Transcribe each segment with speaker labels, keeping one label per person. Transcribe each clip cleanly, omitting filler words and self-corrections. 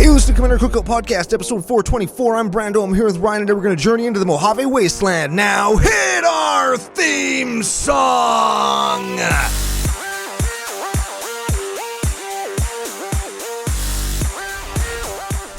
Speaker 1: Hey, listen to Commander Cookout Podcast, episode 424. I'm Brando. I'm here with Ryan, and today we're going to journey into the Mojave Wasteland. Now, hit our theme song!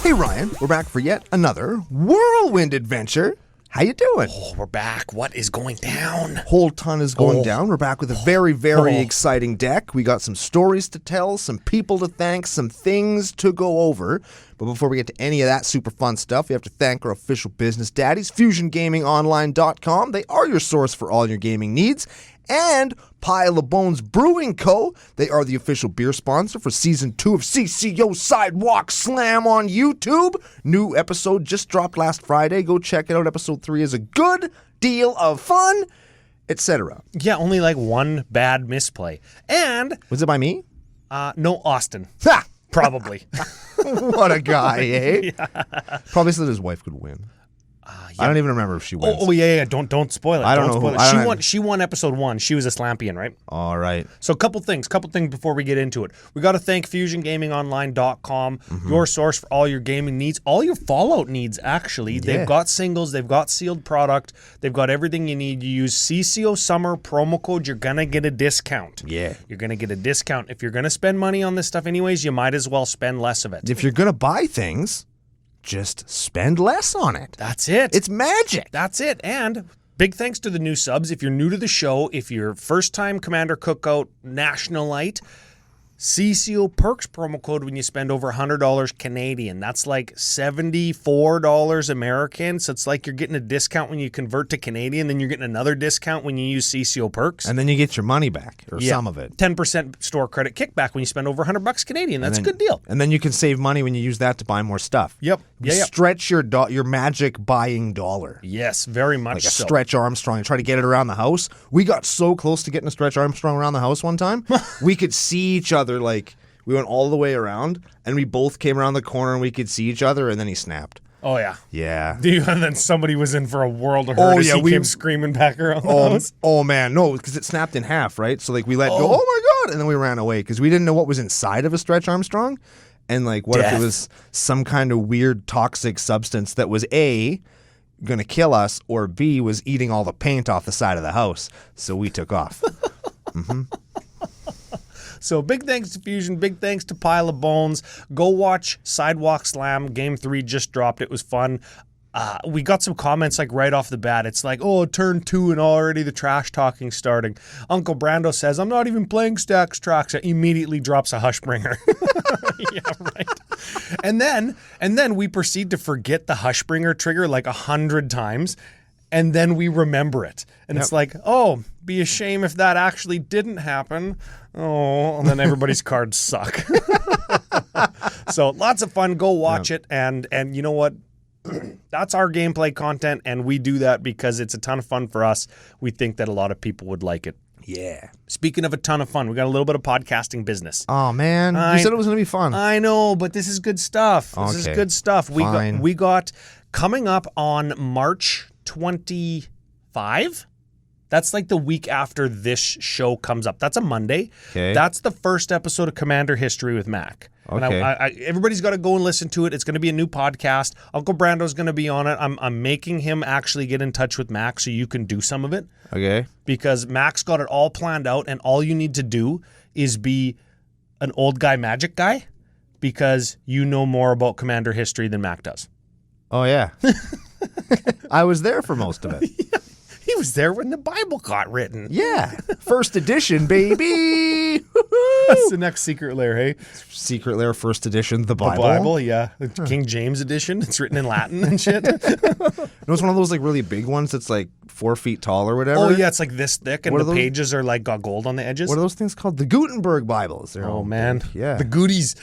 Speaker 1: Hey, Ryan. We're back for yet another whirlwind adventure. How you doing?
Speaker 2: Oh, we're back. What is going down?
Speaker 1: Whole ton is going down. We're back with a very, very exciting deck. We got some stories to tell, some people to thank, some things to go over. But before we get to any of that super fun stuff, we have to thank our official business daddies, FusionGamingOnline.com. They are your source for all your gaming needs. And Pile of Bones Brewing Co. They are the official beer sponsor for Season 2 of CCO Sidewalk Slam on YouTube. New episode just dropped last Friday. Go check it out. Episode 3 is a good deal of fun, etc.
Speaker 2: Yeah, only like one bad misplay. And...
Speaker 1: Was it by me?
Speaker 2: No, Austin.
Speaker 1: Ha!
Speaker 2: Probably.
Speaker 1: What a guy, eh? Yeah. Probably so that his wife could win. Yeah. I don't even remember if she wins.
Speaker 2: Oh yeah. Don't spoil it.
Speaker 1: I don't know.
Speaker 2: Spoil it. She won episode 1. She was a Slampian, right?
Speaker 1: All right.
Speaker 2: So a couple things before we get into it. We got to thank FusionGamingOnline.com, your source for all your gaming needs, all your Fallout needs, actually. Yeah. They've got singles, they've got sealed product, they've got everything you need. You use CCO Summer promo code, you're going to get a discount.
Speaker 1: Yeah.
Speaker 2: You're going to get a discount. If you're going to spend money on this stuff anyways, you might as well spend less of it.
Speaker 1: If you're going to buy things, just spend less on it.
Speaker 2: That's it.
Speaker 1: It's magic.
Speaker 2: That's it. And big thanks to the new subs. If you're new to the show, if you're first-time Commander Cookout Nationalite, CCO Perks promo code when you spend over $100 Canadian. That's like $74 American. So it's like you're getting a discount when you convert to Canadian, then you're getting another discount when you use CCO Perks.
Speaker 1: And then you get your money back, or some of it.
Speaker 2: 10% store credit kickback when you spend over $100 Canadian. That's a good deal.
Speaker 1: And then you can save money when you use that to buy more stuff.
Speaker 2: Yep.
Speaker 1: Stretch your magic buying dollar.
Speaker 2: Yes, very much
Speaker 1: like a
Speaker 2: so.
Speaker 1: Stretch Armstrong. Try to get it around the house. We got so close to getting a Stretch Armstrong around the house one time. We could see each other. Like, we went all the way around, and we both came around the corner, and we could see each other, and then he snapped.
Speaker 2: Oh, yeah.
Speaker 1: Yeah.
Speaker 2: And then somebody was in for a world of hurt as he came screaming back around the house.
Speaker 1: Oh, man. No, because it snapped in half, right? So, like, we let go, oh, my God, and then we ran away, because we didn't know what was inside of a Stretch Armstrong, and, like, what if it was some kind of weird toxic substance that was, A, going to kill us, or B, was eating all the paint off the side of the house, so we took off.
Speaker 2: So big thanks to Fusion, big thanks to Pile of Bones. Go watch Sidewalk Slam. Game 3 just dropped. It was fun. We got some comments like right off the bat. It's like, oh, turn 2 and already the trash talking starting. Uncle Brando says, I'm not even playing Stacks Tracks. Immediately drops a Hushbringer. Yeah, right. And then we proceed to forget the Hushbringer trigger like 100 times. And then we remember it. And it's like, oh, be a shame if that actually didn't happen. Oh, and then everybody's cards suck. So lots of fun. Go watch it. And you know what? That's our gameplay content. And we do that because it's a ton of fun for us. We think that a lot of people would like it.
Speaker 1: Yeah.
Speaker 2: Speaking of a ton of fun, we got a little bit of podcasting business.
Speaker 1: Oh, man. You said it was going to be fun.
Speaker 2: I know, but this is good stuff. This is good stuff. We got coming up on March 25. That's like the week after this show comes up. That's a Monday. Okay. That's the first episode of Commander History with Mac. Okay. And everybody's got to go and listen to it. It's going to be a new podcast. Uncle Brando's going to be on it. I'm making him actually get in touch with Mac so you can do some of it.
Speaker 1: Okay.
Speaker 2: Because Mac's got it all planned out, and all you need to do is be an old guy magic guy because you know more about Commander History than Mac does.
Speaker 1: Oh, yeah. I was there for most of it.
Speaker 2: Yeah, he was there when the Bible got written.
Speaker 1: Yeah. First edition, baby.
Speaker 2: That's the next Secret Lair, hey?
Speaker 1: Secret Lair, first edition, the Bible.
Speaker 2: The Bible, yeah. King James edition. It's written in Latin and shit.
Speaker 1: It was one of those like really big ones that's like 4 feet tall or whatever.
Speaker 2: Oh, yeah. It's like this thick, and the pages are like got gold on the edges.
Speaker 1: What are those things called? The Gutenberg Bibles.
Speaker 2: Oh, man.
Speaker 1: Big. Yeah.
Speaker 2: The goodies.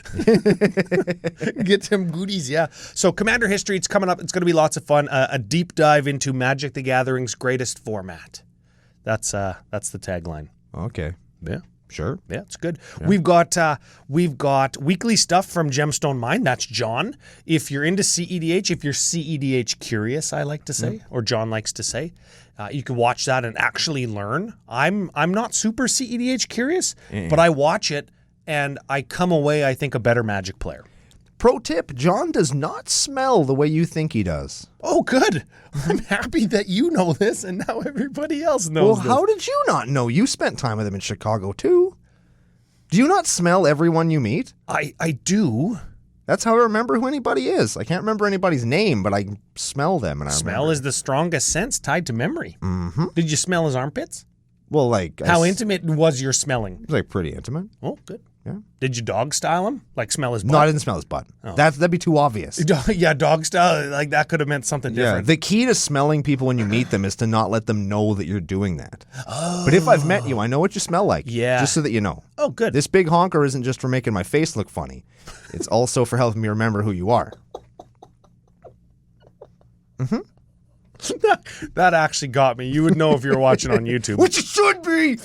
Speaker 2: Get them goodies, yeah. So Commander History, it's coming up. It's going to be lots of fun. A deep dive into Magic the Gathering's greatest format. That's the tagline.
Speaker 1: Okay.
Speaker 2: Yeah.
Speaker 1: Sure.
Speaker 2: Yeah, it's good. Yeah. We've got weekly stuff from Gemstone Mine. That's John. If you're into CEDH, if you're CEDH curious, I like to say, or John likes to say, you can watch that and actually learn. I'm not super CEDH curious, but I watch it and I come away, I think, a better Magic player.
Speaker 1: Pro tip, John does not smell the way you think he does.
Speaker 2: Oh, good. I'm happy that you know this, and now everybody else knows
Speaker 1: Well, how did you not know? You spent time with him in Chicago, too. Do you not smell everyone you meet?
Speaker 2: I do.
Speaker 1: That's how I remember who anybody is. I can't remember anybody's name, but I smell them. And
Speaker 2: Smell is the strongest sense tied to memory. Mm-hmm. Did you smell his armpits?
Speaker 1: Well, like...
Speaker 2: How intimate was your smelling?
Speaker 1: It was, like, pretty intimate.
Speaker 2: Oh, good.
Speaker 1: Yeah.
Speaker 2: Did you dog style him? Like smell his butt?
Speaker 1: No, I didn't smell his butt. Oh. That'd be too obvious.
Speaker 2: Yeah, dog style, like that could have meant something different.
Speaker 1: Yeah, the key to smelling people when you meet them is to not let them know that you're doing that. Oh. But if I've met you, I know what you smell like.
Speaker 2: Yeah.
Speaker 1: Just so that you know.
Speaker 2: Oh, good.
Speaker 1: This big honker isn't just for making my face look funny. It's also for helping me remember who you are.
Speaker 2: Mm-hmm. That actually got me. You would know if you were watching on YouTube.
Speaker 1: Which it should be!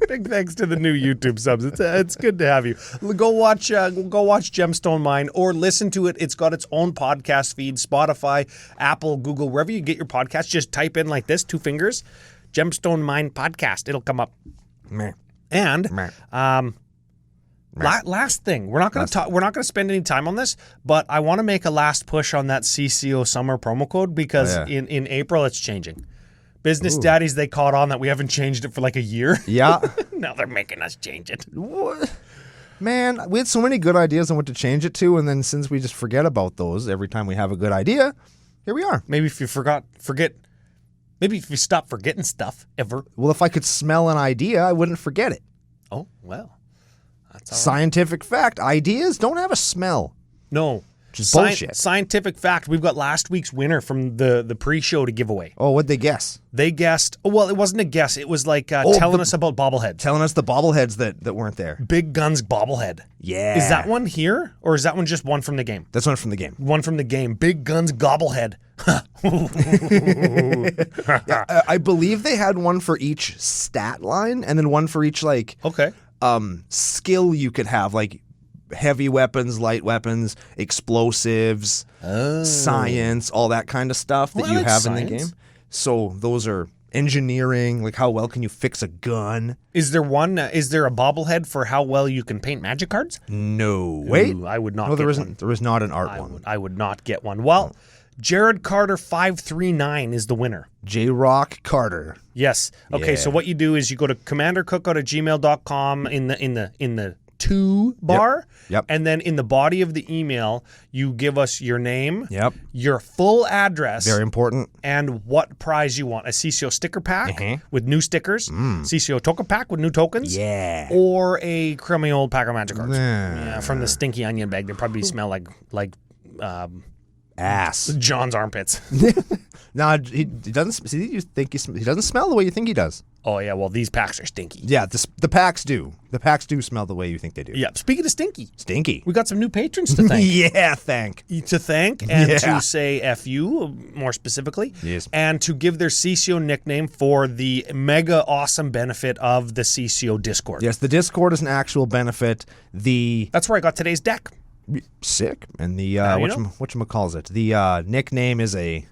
Speaker 2: Big thanks to the new YouTube subs. It's good to have you. Go watch Gemstone Mine or listen to it. It's got its own podcast feed, Spotify, Apple, Google, wherever you get your podcast. Just type in like this, 2 fingers, Gemstone Mine Podcast. It'll come up.
Speaker 1: Meh.
Speaker 2: And last thing, we're not going to spend any time on this, but I want to make a last push on that CCO summer promo code because in April it's changing. Business daddies, they caught on that we haven't changed it for like a year.
Speaker 1: Yeah.
Speaker 2: Now they're making us change it.
Speaker 1: What? Man, we had so many good ideas on what to change it to, and then since we just forget about those every time we have a good idea, here we are.
Speaker 2: Maybe if you maybe if you stop forgetting stuff ever.
Speaker 1: Well, if I could smell an idea, I wouldn't forget it.
Speaker 2: Oh, well. That's all right.
Speaker 1: Scientific fact, ideas don't have a smell.
Speaker 2: No.
Speaker 1: Which is bullshit.
Speaker 2: Scientific fact, we've got last week's winner from the pre-show to give away.
Speaker 1: Oh, what'd they guess?
Speaker 2: They guessed, well, it wasn't a guess. It was like telling us about bobbleheads.
Speaker 1: Telling us the bobbleheads that weren't there.
Speaker 2: Big Guns bobblehead.
Speaker 1: Yeah.
Speaker 2: Is that one here, or is that one just one from the game?
Speaker 1: That's one from the game.
Speaker 2: One from the game. Big Guns gobblehead.
Speaker 1: Yeah, I believe they had one for each stat line, and then one for each, like, skill you could have, like heavy weapons, light weapons, explosives, science, all that kind of stuff that you have in the game. So those are engineering, like how well can you fix a gun?
Speaker 2: Is there a bobblehead for how well you can paint magic cards?
Speaker 1: No. Wait.
Speaker 2: Ooh, I would not.
Speaker 1: No,
Speaker 2: there
Speaker 1: isn't. There is not an art one.
Speaker 2: I would not get one. Well, Jared Carter 539 is the winner.
Speaker 1: J-Rock Carter.
Speaker 2: Yes. Okay. So what you do is you go to commandercookout@gmail.com in the to bar.
Speaker 1: Yep.
Speaker 2: And then in the body of the email, you give us your name.
Speaker 1: Yep.
Speaker 2: Your full address.
Speaker 1: Very important.
Speaker 2: And what prize you want. A CCO sticker pack with new stickers. CCO token pack with new tokens.
Speaker 1: Yeah.
Speaker 2: Or a crummy old pack of magic cards. Yeah, from the stinky onion bag. They probably smell like
Speaker 1: ass.
Speaker 2: John's armpits.
Speaker 1: No, he doesn't. See, he doesn't smell the way you think he does.
Speaker 2: Oh yeah, well these packs are stinky.
Speaker 1: Yeah, the packs do. The packs do smell the way you think they do.
Speaker 2: Yeah. Speaking of stinky, we got some new patrons to thank. To thank and to say F you more specifically.
Speaker 1: Yes.
Speaker 2: And to give their CCO nickname for the mega awesome benefit of the CCO Discord.
Speaker 1: Yes, the Discord is an actual benefit.
Speaker 2: That's where I got today's deck.
Speaker 1: Sick. And the whatchamacallit, the nickname is a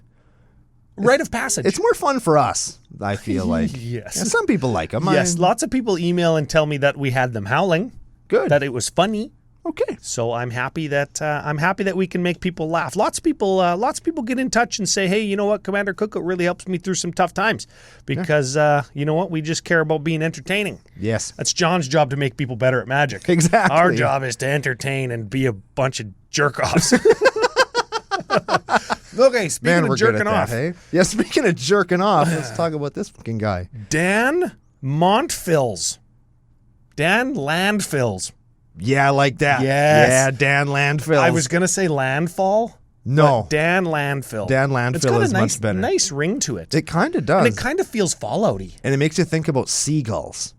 Speaker 2: rite of passage.
Speaker 1: It's more fun for us, I feel like.
Speaker 2: Yes.
Speaker 1: Yeah, some people like them.
Speaker 2: Yes, lots of people email and tell me that we had them howling.
Speaker 1: Good.
Speaker 2: That it was funny.
Speaker 1: Okay.
Speaker 2: So I'm happy that we can make people laugh. Lots of people get in touch and say, hey, you know what, Commander Cookout really helps me through some tough times because you know what, we just care about being entertaining.
Speaker 1: Yes.
Speaker 2: That's John's job to make people better at Magic.
Speaker 1: Exactly.
Speaker 2: Our job is to entertain and be a bunch of jerk-offs. Okay, speaking of jerking off.
Speaker 1: Hey? Yeah, speaking of jerking off, let's talk about this fucking guy.
Speaker 2: Dan Landfills.
Speaker 1: Yeah, I like that.
Speaker 2: Yes.
Speaker 1: Yeah, Dan Landfill.
Speaker 2: I was going to say Landfall.
Speaker 1: No.
Speaker 2: Dan Landfill.
Speaker 1: Dan Landfill is much better.
Speaker 2: It's got a nice ring to it.
Speaker 1: It kind of does.
Speaker 2: And it kind of feels Fallout-y.
Speaker 1: And it makes you think about seagulls.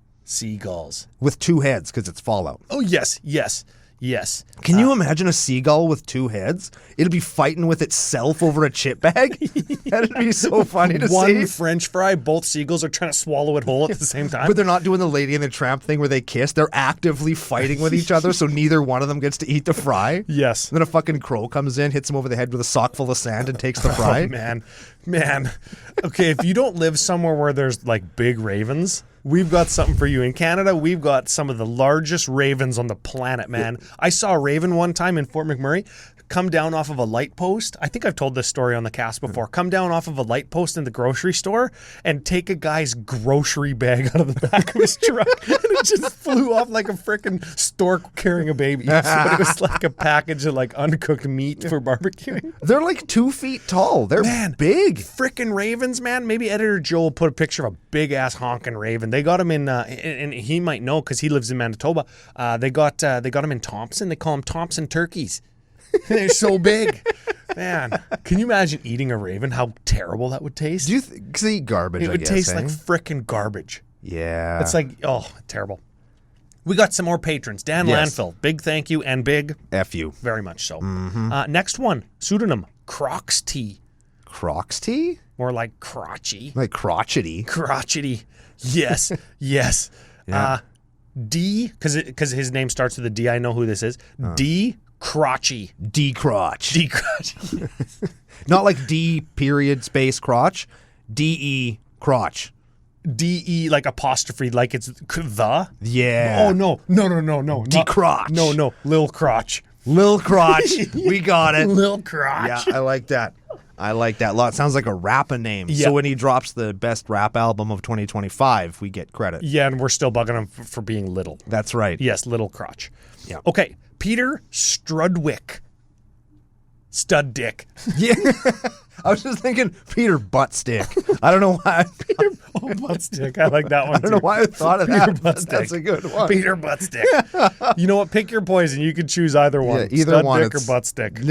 Speaker 1: With 2 heads, because it's Fallout.
Speaker 2: Oh, yes. Yes.
Speaker 1: Can you imagine a seagull with 2 heads? It'll be fighting with itself over a chip bag. That'd be so funny to see.
Speaker 2: One French fry, both seagulls are trying to swallow it whole at the same time.
Speaker 1: But they're not doing the Lady and the Tramp thing where they kiss. They're actively fighting with each other, so neither one of them gets to eat the fry.
Speaker 2: Yes.
Speaker 1: And then a fucking crow comes in, hits him over the head with a sock full of sand, and takes the fry.
Speaker 2: Oh, man. Okay, if you don't live somewhere where there's like big ravens we've got something for you. In Canada, we've got some of the largest ravens on the planet, man. I saw a raven one time in Fort McMurray come down off of a light post. I think I've told this story on the cast before. Come down off of a light post in the grocery store and take a guy's grocery bag out of the back of his truck. And it just flew off like a freaking stork carrying a baby. So it was like a package of like uncooked meat for barbecuing.
Speaker 1: They're like 2 feet tall. They're big.
Speaker 2: Freaking ravens, man. Maybe Editor Joe will put a picture of a big ass honking raven. They got him in, and he might know because he lives in Manitoba. They got him in Thompson. They call them Thompson turkeys. They're so big. Man, can you imagine eating a raven? How terrible that would taste.
Speaker 1: Do you cause they eat garbage,
Speaker 2: It would taste like frickin' garbage.
Speaker 1: Yeah.
Speaker 2: It's like, oh, terrible. We got some more patrons. Dan Landfill, big thank you, and big.
Speaker 1: F you.
Speaker 2: Very much so. Next one, pseudonym, Crocs Tea.
Speaker 1: Crocs tea?
Speaker 2: More like crotchy.
Speaker 1: Like crotchety.
Speaker 2: Crotchety. Yes, yes.
Speaker 1: Yeah.
Speaker 2: D, because his name starts with a D, I know who this is. D. Crotchy.
Speaker 1: D-crotch.
Speaker 2: D-crotch.
Speaker 1: Not like D period space crotch. D-E crotch.
Speaker 2: D-E like apostrophe, like it's the?
Speaker 1: Yeah.
Speaker 2: Oh, no. No.
Speaker 1: D-crotch.
Speaker 2: No. Lil Crotch.
Speaker 1: Lil crotch. We got it.
Speaker 2: Lil Crotch.
Speaker 1: Yeah, I like that. I like that a lot. Sounds like a rapper name.
Speaker 2: Yeah.
Speaker 1: So when he drops the best rap album of 2025, we get credit.
Speaker 2: Yeah, and we're still bugging him for being little.
Speaker 1: That's right.
Speaker 2: Yes, Little Crotch.
Speaker 1: Yeah.
Speaker 2: Okay, Peter Strudwick. Stud dick.
Speaker 1: Yeah. I was just thinking Peter Buttstick. I don't know why.
Speaker 2: Peter Buttstick. I like that one
Speaker 1: I don't know why I thought of
Speaker 2: Peter
Speaker 1: that.
Speaker 2: Buttstick.
Speaker 1: That's a good one.
Speaker 2: Peter Buttstick. You know what? Pick your poison. You can choose either one.
Speaker 1: Yeah, either
Speaker 2: Stud
Speaker 1: one.
Speaker 2: dick or Buttstick.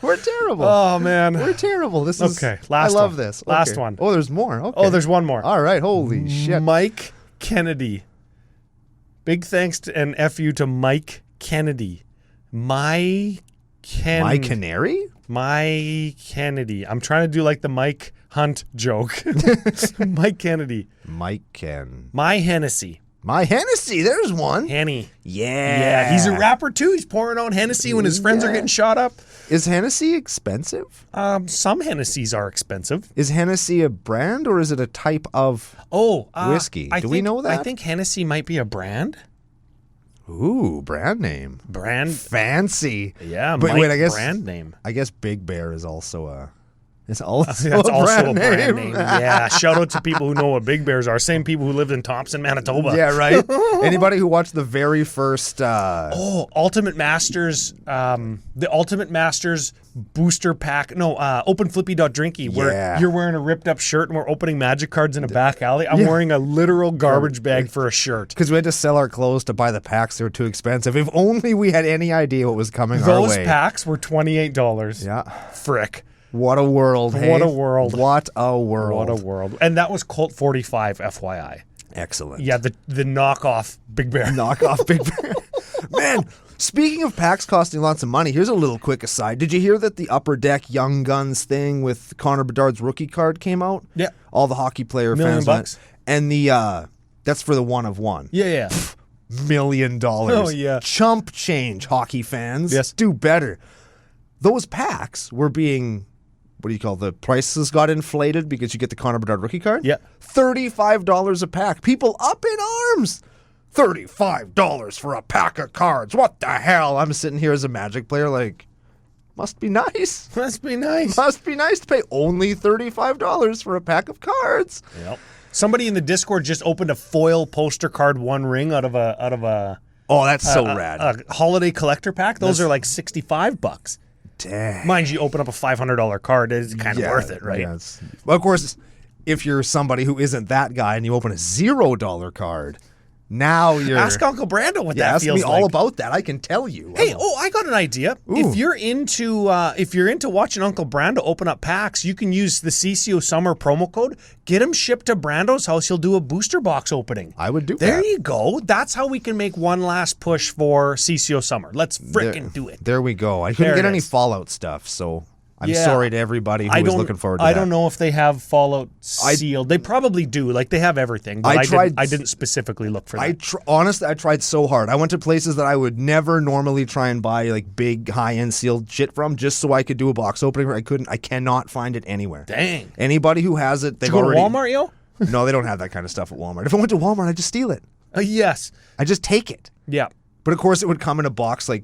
Speaker 1: We're terrible.
Speaker 2: Oh, man.
Speaker 1: We're terrible. This is
Speaker 2: Okay, last
Speaker 1: I love
Speaker 2: one.
Speaker 1: this.
Speaker 2: Last
Speaker 1: Okay.
Speaker 2: one.
Speaker 1: Oh, there's more. Okay.
Speaker 2: Oh, there's one more.
Speaker 1: All right. Holy shit.
Speaker 2: Mike Kennedy. Big thanks and F you to Mike Kennedy.
Speaker 1: My canary?
Speaker 2: My Kennedy. I'm trying to do like the Mike Hunt joke. Mike Kennedy.
Speaker 1: Mike Ken.
Speaker 2: My Hennessy.
Speaker 1: My Hennessy. There's one.
Speaker 2: Henny.
Speaker 1: Yeah.
Speaker 2: Yeah, he's a rapper too. He's pouring out Hennessy when his friends are getting shot up.
Speaker 1: Is Hennessy expensive?
Speaker 2: Some Hennessy's are expensive.
Speaker 1: Is Hennessy a brand or is it a type of whiskey? Do we know that?
Speaker 2: I think Hennessy might be a brand.
Speaker 1: Ooh, brand name.
Speaker 2: Brand.
Speaker 1: Fancy.
Speaker 2: Yeah,
Speaker 1: but
Speaker 2: Mike
Speaker 1: wait, I guess
Speaker 2: brand name.
Speaker 1: I guess Big Bear is also a. It's also
Speaker 2: That's
Speaker 1: a
Speaker 2: also
Speaker 1: brand
Speaker 2: a brand
Speaker 1: name.
Speaker 2: name. Yeah. Shout out to people who know what Big Bears are. Same people who lived in Thompson, Manitoba.
Speaker 1: Yeah, right. Anybody who watched the very first.
Speaker 2: Ultimate Masters, the Ultimate Masters booster pack. No, OpenFlippy.drinky, where you're wearing a ripped up shirt and we're opening magic cards in a back alley. I'm wearing a literal garbage bag for a shirt.
Speaker 1: Because we had to sell our clothes to buy the packs. They were too expensive. If only we had any idea what was coming our way.
Speaker 2: Those packs were $28.
Speaker 1: Yeah.
Speaker 2: Frick.
Speaker 1: What a world, hey?
Speaker 2: What a world.
Speaker 1: What a world.
Speaker 2: What a world. And that was Colt 45, FYI.
Speaker 1: Excellent.
Speaker 2: Yeah, the knockoff Big Bear.
Speaker 1: Knockoff Big Bear. Man, speaking of packs costing lots of money, here's a little quick aside. Did you hear that the Upper Deck Young Guns thing with Connor Bedard's rookie card came out?
Speaker 2: Yeah.
Speaker 1: All the hockey player
Speaker 2: $1 million
Speaker 1: fans. And the that's for the 1 of 1.
Speaker 2: Yeah.
Speaker 1: $1 million.
Speaker 2: Oh, yeah.
Speaker 1: Chump change, hockey fans.
Speaker 2: Yes.
Speaker 1: Do better. Those packs were being... What do you call the prices got inflated because you get the Connor Bedard rookie card?
Speaker 2: Yeah.
Speaker 1: $35 a pack. People up in arms. $35 for a pack of cards. What the hell? I'm sitting here as a Magic player like, must be nice.
Speaker 2: Must be nice.
Speaker 1: Must be nice to pay only $35 for a pack of cards.
Speaker 2: Yep. Somebody in the Discord just opened a foil poster card One Ring out of a
Speaker 1: Oh, that's so rad.
Speaker 2: a holiday collector pack. Those are like $65.
Speaker 1: Dang.
Speaker 2: Mind you, open up a $500 card, it's kind of worth it, right?
Speaker 1: Yeah, well, of course, if you're somebody who isn't that guy and you open a $0 card, now you're...
Speaker 2: Ask Uncle Brando what that
Speaker 1: ask
Speaker 2: feels
Speaker 1: me
Speaker 2: like.
Speaker 1: all about that. I can tell you.
Speaker 2: Hey, I got an idea. If you're into watching Uncle Brando open up packs, you can use the CCO Summer promo code. Get him shipped to Brando's house. He'll do a booster box opening.
Speaker 1: I would do that.
Speaker 2: There you go. That's how we can make one last push for CCO Summer. Let's frickin' do it.
Speaker 1: There we go. I couldn't
Speaker 2: There
Speaker 1: get
Speaker 2: it
Speaker 1: any
Speaker 2: is.
Speaker 1: Fallout stuff, so I'm sorry to everybody who was looking forward to that.
Speaker 2: I don't know if they have Fallout sealed. They probably do. Like, they have everything. But I didn't specifically look for that.
Speaker 1: Honestly, I tried so hard. I went to places that I would never normally try and buy like big, high-end sealed shit from, just so I could do a box opening. I cannot find it anywhere.
Speaker 2: Dang.
Speaker 1: Anybody who has it, they've
Speaker 2: already...
Speaker 1: Did
Speaker 2: you go to Walmart, yo?
Speaker 1: No, they don't have that kind of stuff at Walmart. If I went to Walmart, I'd just steal it.
Speaker 2: Yes.
Speaker 1: I just take it.
Speaker 2: Yeah.
Speaker 1: But of course, it would come in a box like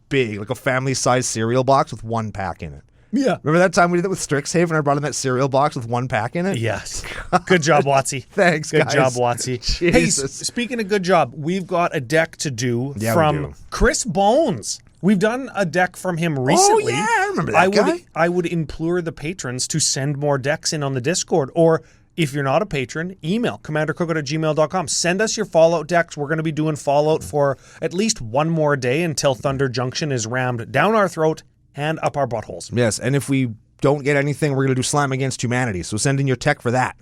Speaker 1: big, like a family-sized cereal box with 1 pack in it.
Speaker 2: Yeah.
Speaker 1: Remember that time we did that with Strixhaven? I brought in that cereal box with 1 pack in it?
Speaker 2: Yes. Good job, Watsy.
Speaker 1: Thanks,
Speaker 2: good
Speaker 1: guys.
Speaker 2: Good job, Watsy.
Speaker 1: Jesus.
Speaker 2: Hey, speaking of good job, we've got a deck to do
Speaker 1: we
Speaker 2: from
Speaker 1: do.
Speaker 2: Chris Bones. We've done a deck from him recently.
Speaker 1: Oh, yeah, I remember that guy.
Speaker 2: I would implore the patrons to send more decks in on the Discord, or if you're not a patron, email commandercookout@gmail.com. Send us your Fallout decks. We're going to be doing Fallout for at least one more day until Thunder Junction is rammed down our throat and up our buttholes.
Speaker 1: Yes, and if we don't get anything, we're going to do Slam Against Humanity. So send in your tech for that.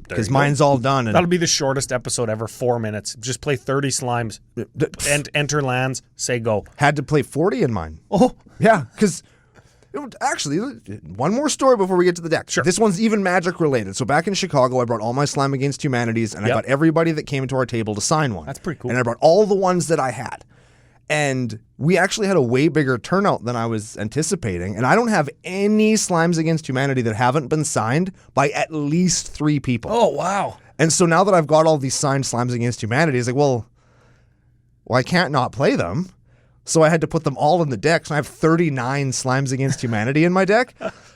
Speaker 1: Because mine's all done.
Speaker 2: That'll be the shortest episode ever, 4 minutes. Just play 30 slimes, and enter lands, say go.
Speaker 1: Had to play 40 in mine.
Speaker 2: Oh.
Speaker 1: Yeah, because... Actually, one more story before we get to the deck.
Speaker 2: Sure.
Speaker 1: This one's even Magic related. So back in Chicago, I brought all my Slam Against Humanities, and I got everybody that came into our table to sign one.
Speaker 2: That's pretty cool.
Speaker 1: And I brought all the ones that I had. And we actually had a way bigger turnout than I was anticipating. And I don't have any Slimes Against Humanity that haven't been signed by at least 3 people.
Speaker 2: Oh, wow.
Speaker 1: And so now that I've got all these signed Slimes Against Humanity, it's like, well, I can't not play them. So I had to put them all in the deck. So I have 39 Slimes Against Humanity in my deck.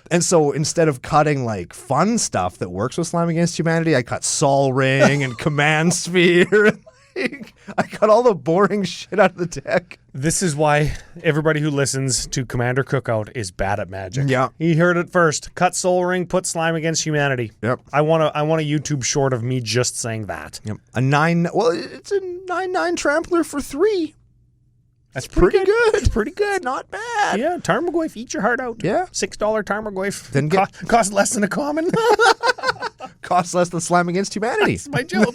Speaker 1: And so instead of cutting like fun stuff that works with Slime Against Humanity, I cut Sol Ring and Command Sphere. I cut all the boring shit out of the deck.
Speaker 2: This is why everybody who listens to Commander Cookout is bad at Magic.
Speaker 1: Yeah.
Speaker 2: He heard it first. Cut Soul Ring, put Slime Against Humanity.
Speaker 1: Yep.
Speaker 2: I want a YouTube short of me just saying that.
Speaker 1: Yep. It's a 9/9 Trampler for 3.
Speaker 2: That's pretty good.
Speaker 1: It's pretty good.
Speaker 2: It's not bad. Yeah, Tarmogoyf, eat your heart out.
Speaker 1: Yeah.
Speaker 2: $6 Tarmogoyf.
Speaker 1: Then
Speaker 2: cost less than a common.
Speaker 1: Costs less than Slime Against Humanity.
Speaker 2: That's my joke.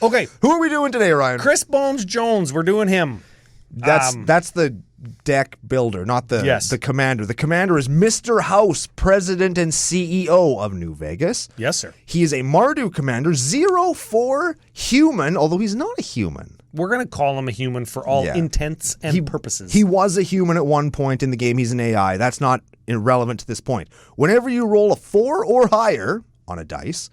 Speaker 2: Okay.
Speaker 1: Who are we doing today, Ryan?
Speaker 2: Chris Bones Jones. We're doing him.
Speaker 1: That's the deck builder, not the commander. The commander is Mr. House, president and CEO of New Vegas.
Speaker 2: Yes, sir.
Speaker 1: He is a Mardu commander, 0/4 human, although he's not a human.
Speaker 2: We're going to call him a human for all intents and purposes.
Speaker 1: He was a human at one point in the game. He's an AI. That's not irrelevant to this point. Whenever you roll a 4 or higher on a dice,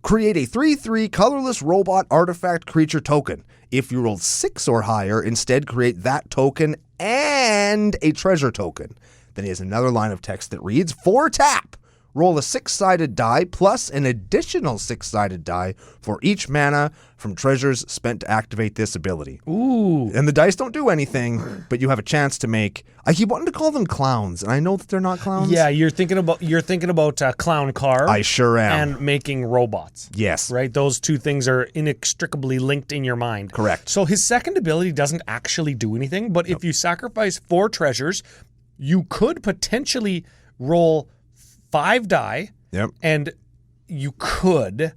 Speaker 1: create a 3/3 colorless robot artifact creature token. If you rolled 6 or higher, instead create that token and a treasure token. Then he has another line of text that reads, 4 tap. Roll a 6-sided die plus an additional 6-sided die for each mana from treasures spent to activate this ability.
Speaker 2: Ooh.
Speaker 1: And the dice don't do anything, but you have a chance to make... I keep wanting to call them clowns, and I know that they're not clowns.
Speaker 2: Yeah, you're thinking about Clown Car.
Speaker 1: I sure am.
Speaker 2: And making robots.
Speaker 1: Yes.
Speaker 2: Right? Those two things are inextricably linked in your mind.
Speaker 1: Correct.
Speaker 2: So his second ability doesn't actually do anything, but if you sacrifice 4 treasures, you could potentially roll 5 die, and you could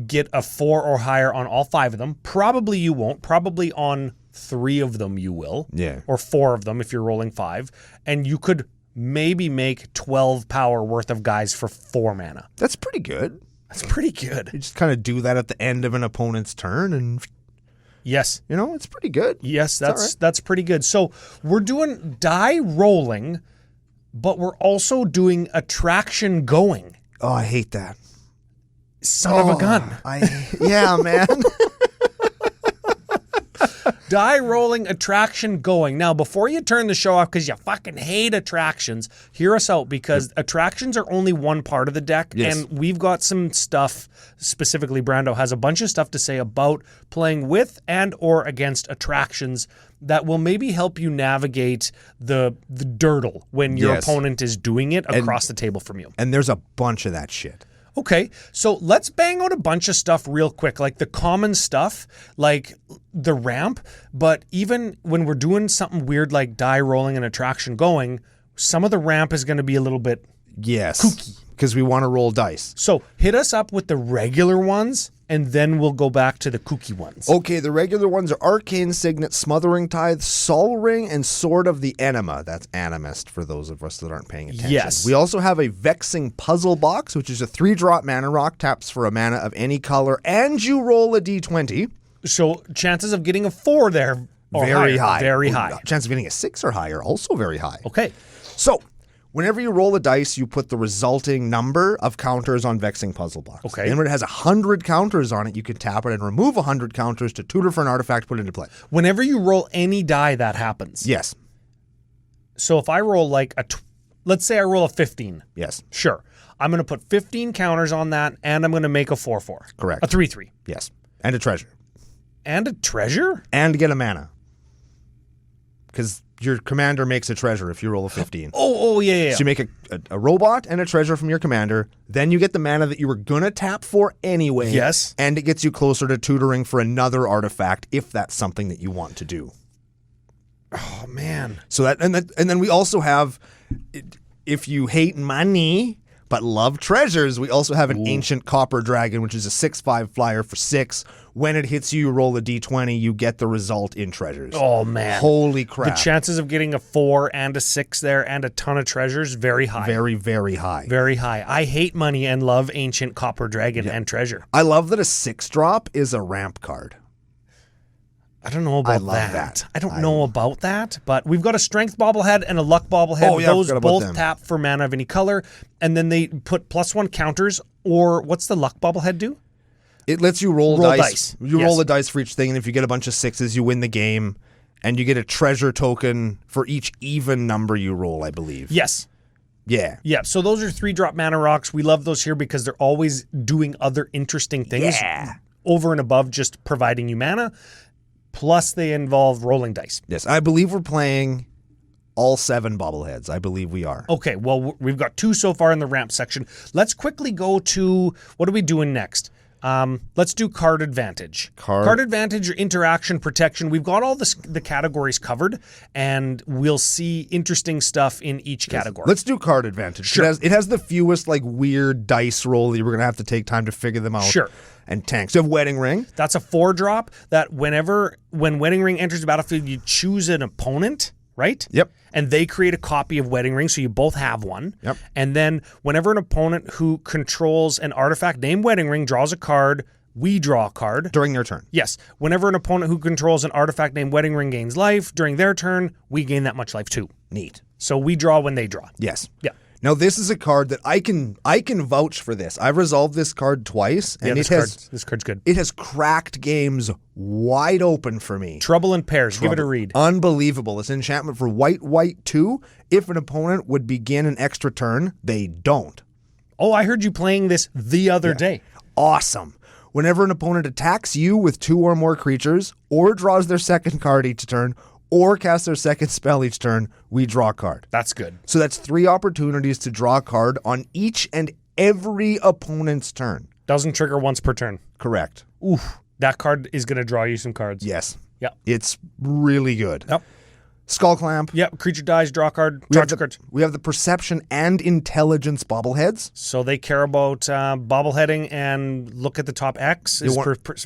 Speaker 2: get a 4 or higher on all 5 of them. Probably you won't. Probably on 3 of them you will.
Speaker 1: Yeah.
Speaker 2: Or 4 of them if you're rolling 5. And you could maybe make 12 power worth of guys for 4 mana.
Speaker 1: That's pretty good.
Speaker 2: That's pretty good.
Speaker 1: You just kind of do that at the end of an opponent's turn, and...
Speaker 2: Yes.
Speaker 1: You know, it's pretty good.
Speaker 2: Yes, that's pretty good. So we're doing die rolling, but we're also doing attraction going.
Speaker 1: Oh, I hate that.
Speaker 2: Son of a gun.
Speaker 1: Yeah, man.
Speaker 2: Die rolling, attraction going. Now, before you turn the show off because you fucking hate attractions, hear us out, because attractions are only one part of the deck, and we've got some stuff, specifically Brando has a bunch of stuff to say about playing with and or against attractions that will maybe help you navigate the dirtle when your opponent is doing it across the table from you.
Speaker 1: And there's a bunch of that shit.
Speaker 2: Okay, so let's bang out a bunch of stuff real quick, like the common stuff, like the ramp, but even when we're doing something weird like die rolling and attraction going, some of the ramp is going to be a little bit
Speaker 1: kooky. Because we want to roll dice.
Speaker 2: So hit us up with the regular ones, and then we'll go back to the kooky ones.
Speaker 1: Okay, the regular ones are Arcane Signet, Smothering Tithe, Sol Ring, and Sword of the Enema. That's Animist for those of us that aren't paying attention.
Speaker 2: Yes.
Speaker 1: We also have a Vexing Puzzle Box, which is a 3-drop mana rock, taps for a mana of any color, and you roll a d20.
Speaker 2: So chances of getting a 4 there are
Speaker 1: Very high.
Speaker 2: Very high.
Speaker 1: Chance of getting a 6 or higher, also very high.
Speaker 2: Okay.
Speaker 1: So, whenever you roll a dice, you put the resulting number of counters on Vexing Puzzle Box.
Speaker 2: Okay.
Speaker 1: Then when it has 100 counters on it, you can tap it and remove 100 counters to tutor for an artifact, put it into play.
Speaker 2: Whenever you roll any die, that happens.
Speaker 1: Yes.
Speaker 2: So if I roll like let's say I roll a 15.
Speaker 1: Yes.
Speaker 2: Sure. I'm going to put 15 counters on that, and I'm going to make a 4/4.
Speaker 1: Correct.
Speaker 2: A 3/3.
Speaker 1: Yes. And a treasure.
Speaker 2: And a treasure?
Speaker 1: And get a mana. Because your commander makes a treasure if you roll a 15.
Speaker 2: Yeah.
Speaker 1: So you make a robot and a treasure from your commander. Then you get the mana that you were going to tap for anyway.
Speaker 2: Yes.
Speaker 1: And it gets you closer to tutoring for another artifact if that's something that you want to do.
Speaker 2: Oh, man.
Speaker 1: So and then we also have, if you hate money but love treasures, we also have an Ancient Copper Dragon, which is a 6/5 flyer for 6. When it hits you, you roll a d20, you get the result in treasures.
Speaker 2: Oh, man.
Speaker 1: Holy crap.
Speaker 2: The chances of getting a 4 and a 6 there and a ton of treasures, very high.
Speaker 1: Very, very high.
Speaker 2: Very high. I hate money and love Ancient Copper Dragon and treasure.
Speaker 1: I love that a 6-drop is a ramp card.
Speaker 2: I don't know about
Speaker 1: I love that.
Speaker 2: I don't know about that, but we've got a Strength bobblehead and a Luck bobblehead.
Speaker 1: Oh, yeah, I
Speaker 2: Those
Speaker 1: forgot about
Speaker 2: both
Speaker 1: them.
Speaker 2: tap for mana of any color, and then they put +1 counters, or what's the Luck bobblehead do?
Speaker 1: It lets you roll
Speaker 2: dice.
Speaker 1: You
Speaker 2: Yes.
Speaker 1: roll a dice for each thing, and if you get a bunch of 6s, you win the game. And you get a treasure token for each even number you roll, I believe.
Speaker 2: Yes.
Speaker 1: Yeah.
Speaker 2: Yeah, so those are 3-drop mana rocks. We love those here because they're always doing other interesting things over and above just providing you mana. Plus, they involve rolling dice.
Speaker 1: Yes, I believe we're playing all 7 bobbleheads. I believe we are.
Speaker 2: Okay, well, we've got 2 so far in the ramp section. Let's quickly go to, what are we doing next? Let's do card advantage. Card advantage or interaction protection. We've got all the categories covered, and we'll see interesting stuff in each category.
Speaker 1: Let's do card advantage.
Speaker 2: Sure.
Speaker 1: It has the fewest weird dice roll that you're going to have to take time to figure them out.
Speaker 2: Sure.
Speaker 1: And tanks. You have Wedding Ring.
Speaker 2: That's a 4-drop that when Wedding Ring enters the battlefield, you choose an opponent, right?
Speaker 1: Yep.
Speaker 2: And they create a copy of Wedding Ring, so you both have one.
Speaker 1: Yep.
Speaker 2: And then whenever an opponent who controls an artifact named Wedding Ring draws a card, we draw a card.
Speaker 1: During their turn.
Speaker 2: Yes. Whenever an opponent who controls an artifact named Wedding Ring gains life, during their turn, we gain that much life too.
Speaker 1: Neat.
Speaker 2: So we draw when they draw.
Speaker 1: Yes.
Speaker 2: Yeah.
Speaker 1: Now this is a card that I can vouch for this. I've resolved this card twice, and
Speaker 2: this card's good.
Speaker 1: It has cracked games wide open for me.
Speaker 2: Trouble in Pairs. Give it a read.
Speaker 1: Unbelievable. It's enchantment for white 2. If an opponent would begin an extra turn, they don't.
Speaker 2: Oh, I heard you playing this the other day.
Speaker 1: Awesome. Whenever an opponent attacks you with 2 or more creatures, or draws their second card each turn, or casts their second spell each turn, we draw a card.
Speaker 2: That's good.
Speaker 1: So that's 3 opportunities to draw a card on each and every opponent's turn.
Speaker 2: Doesn't trigger once per turn.
Speaker 1: Correct.
Speaker 2: Oof. That card is going to draw you some cards.
Speaker 1: Yes.
Speaker 2: Yeah.
Speaker 1: It's really good.
Speaker 2: Yep.
Speaker 1: Skull Clamp.
Speaker 2: Yep. Creature dies, draw a card, charge cards.
Speaker 1: We have the Perception and Intelligence bobbleheads.
Speaker 2: So they care about bobbleheading and look at the top X is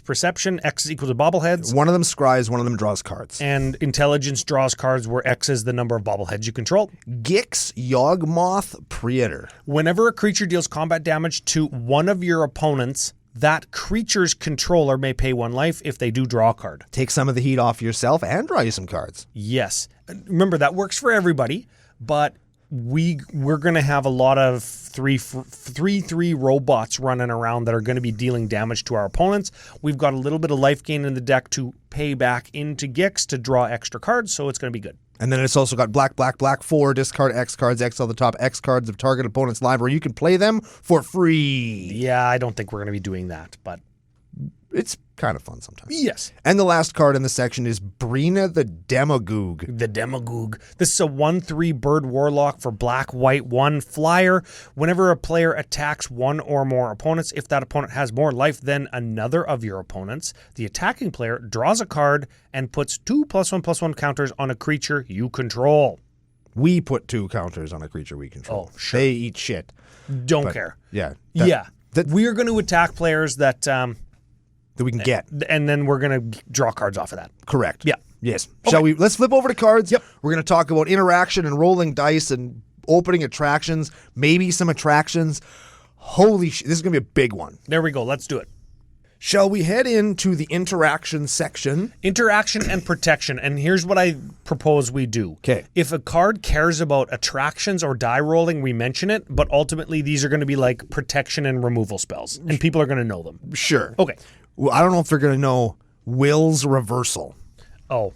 Speaker 2: perception. X is equal to bobbleheads.
Speaker 1: One of them scries, one of them draws cards.
Speaker 2: And intelligence draws cards where X is the number of bobbleheads you control.
Speaker 1: Gix Yawgmoth Praetor.
Speaker 2: Whenever a creature deals combat damage to one of your opponents, that creature's controller may pay 1 life if they do draw a card.
Speaker 1: Take some of the heat off yourself and draw you some cards.
Speaker 2: Yes. Remember, that works for everybody, but we're going to have a lot of 3/3 robots running around that are going to be dealing damage to our opponents. We've got a little bit of life gain in the deck to pay back into Gix to draw extra cards, so it's going to be good.
Speaker 1: And then it's also got black 4, discard X cards, exile the top X cards of target opponent's library. You can play them for free.
Speaker 2: Yeah, I don't think we're going to be doing that, but
Speaker 1: it's kind of fun sometimes.
Speaker 2: Yes.
Speaker 1: And the last card in the section is Brina the Demagoog.
Speaker 2: The Demagoog. This is a 1/3 bird warlock for black, white, 1 flyer. Whenever a player attacks 1 or more opponents, if that opponent has more life than another of your opponents, the attacking player draws a card and puts 2 +1/+1 counters on a creature you control.
Speaker 1: We put 2 counters on a creature we control.
Speaker 2: Oh, sure.
Speaker 1: They eat shit.
Speaker 2: Don't care.
Speaker 1: Yeah.
Speaker 2: We are going to attack players that
Speaker 1: that we can get.
Speaker 2: And then we're going to draw cards off of that.
Speaker 1: Correct.
Speaker 2: Yeah.
Speaker 1: Yes. Shall we? Let's flip over to cards.
Speaker 2: Yep.
Speaker 1: We're going to talk about interaction and rolling dice and opening attractions, maybe some attractions. Holy shit, this is going to be a big one.
Speaker 2: There we go. Let's do it.
Speaker 1: Shall we head into the interaction section?
Speaker 2: Interaction and protection. And here's what I propose we do.
Speaker 1: Okay.
Speaker 2: If a card cares about attractions or die rolling, we mention it, but ultimately these are going to be like protection and removal spells, and people are going to know them.
Speaker 1: Sure.
Speaker 2: Okay.
Speaker 1: Well, I don't know if they're going to know Will's Reversal.
Speaker 2: Oh.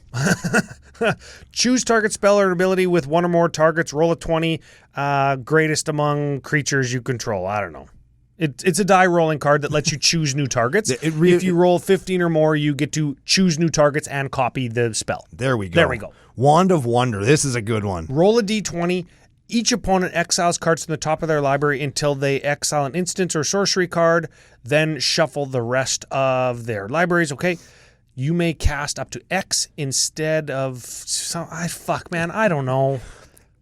Speaker 2: Choose target spell or ability with one or more targets. Roll a 20. Greatest among creatures you control. I don't know. It's a die rolling card that lets you choose new targets. If you roll 15 or more, you get to choose new targets and copy the spell.
Speaker 1: There we go.
Speaker 2: There we go.
Speaker 1: Wand of Wonder. This is a good one.
Speaker 2: Roll a d20. Each opponent exiles cards from the top of their library until they exile an instant or sorcery card, then shuffle the rest of their libraries. Okay. You may cast up to X instead of I don't know.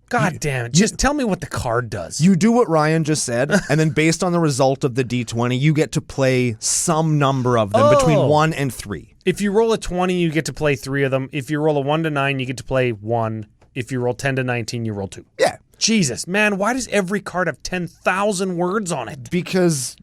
Speaker 2: God damn it. Just tell me what the card does.
Speaker 1: You do what Ryan just said, and then based on the result of the D20, you get to play some number of them between 1 and 3.
Speaker 2: If you roll a 20, you get to play 3 of them. If you roll a 1 to 9, you get to play 1. If you roll 10 to 19, you roll 2.
Speaker 1: Yeah.
Speaker 2: Jesus, man, why does every card have 10,000 words on it?
Speaker 1: Because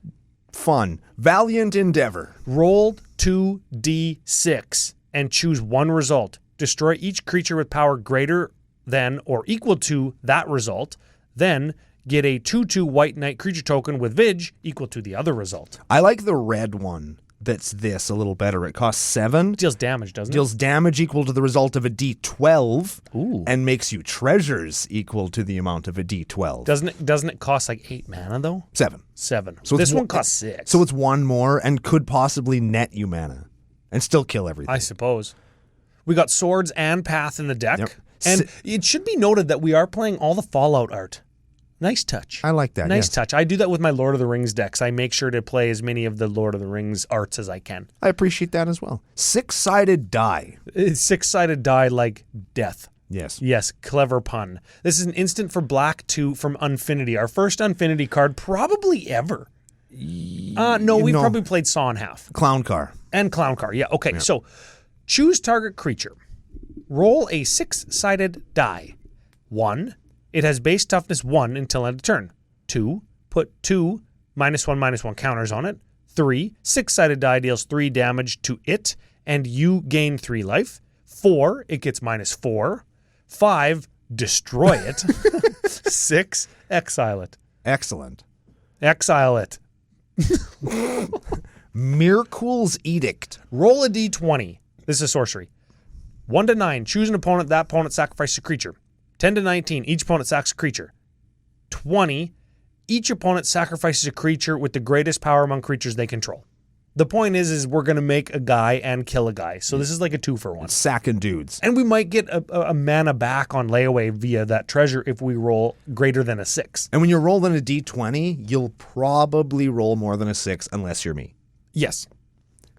Speaker 1: fun. Valiant Endeavor.
Speaker 2: Roll 2d6 and choose one result. Destroy each creature with power greater than or equal to that result. Then get a 2/2 white knight creature token with Vig equal to the other result.
Speaker 1: I like the red one that's this a little better. It costs 7.
Speaker 2: Deals damage, doesn't it?
Speaker 1: Deals damage equal to the result of a D12.
Speaker 2: Ooh.
Speaker 1: And makes you treasures equal to the amount of a D12.
Speaker 2: Doesn't it cost like 8 mana though?
Speaker 1: 7.
Speaker 2: 7.
Speaker 1: So
Speaker 2: this
Speaker 1: it's
Speaker 2: one costs 6.
Speaker 1: So it's 1 more and could possibly net you mana and still kill everything.
Speaker 2: I suppose. We got swords and path in the deck.
Speaker 1: Yep.
Speaker 2: And it should be noted that we are playing all the Fallout art. Nice touch.
Speaker 1: I like that.
Speaker 2: Nice
Speaker 1: yes.
Speaker 2: touch. I do that with my Lord of the Rings decks. I make sure to play as many of the Lord of the Rings arts as I can.
Speaker 1: I appreciate that as well. 6-sided die.
Speaker 2: It's 6-sided die like death.
Speaker 1: Yes.
Speaker 2: Yes, clever pun. This is an instant for black 2 from Unfinity. Our first Unfinity card probably ever. No, we've probably played Saw in Half.
Speaker 1: Clown Car.
Speaker 2: And Clown Car, yeah. Okay, so choose target creature. Roll a 6-sided die. 1, it has base toughness 1 until end of turn. 2, put 2 -1/-1 counters on it. 3, 6-sided die deals 3 damage to it, and you gain 3 life. 4, it gets -4. 5, destroy it. 6, exile it.
Speaker 1: Excellent.
Speaker 2: Exile it.
Speaker 1: Mirkul's Edict.
Speaker 2: Roll a d20. This is sorcery. 1 to 9, choose an opponent. That opponent sacrifices a creature. 10 to 19, each opponent sacks a creature. 20, each opponent sacrifices a creature with the greatest power among creatures they control. The point is we're going to make a guy and kill a guy. So this is like a 2-for-1.
Speaker 1: Sacking dudes.
Speaker 2: And we might get a mana back on layaway via that treasure if we roll greater than a 6.
Speaker 1: And when you're rolling a D20, you'll probably roll more than a 6 unless you're me.
Speaker 2: Yes.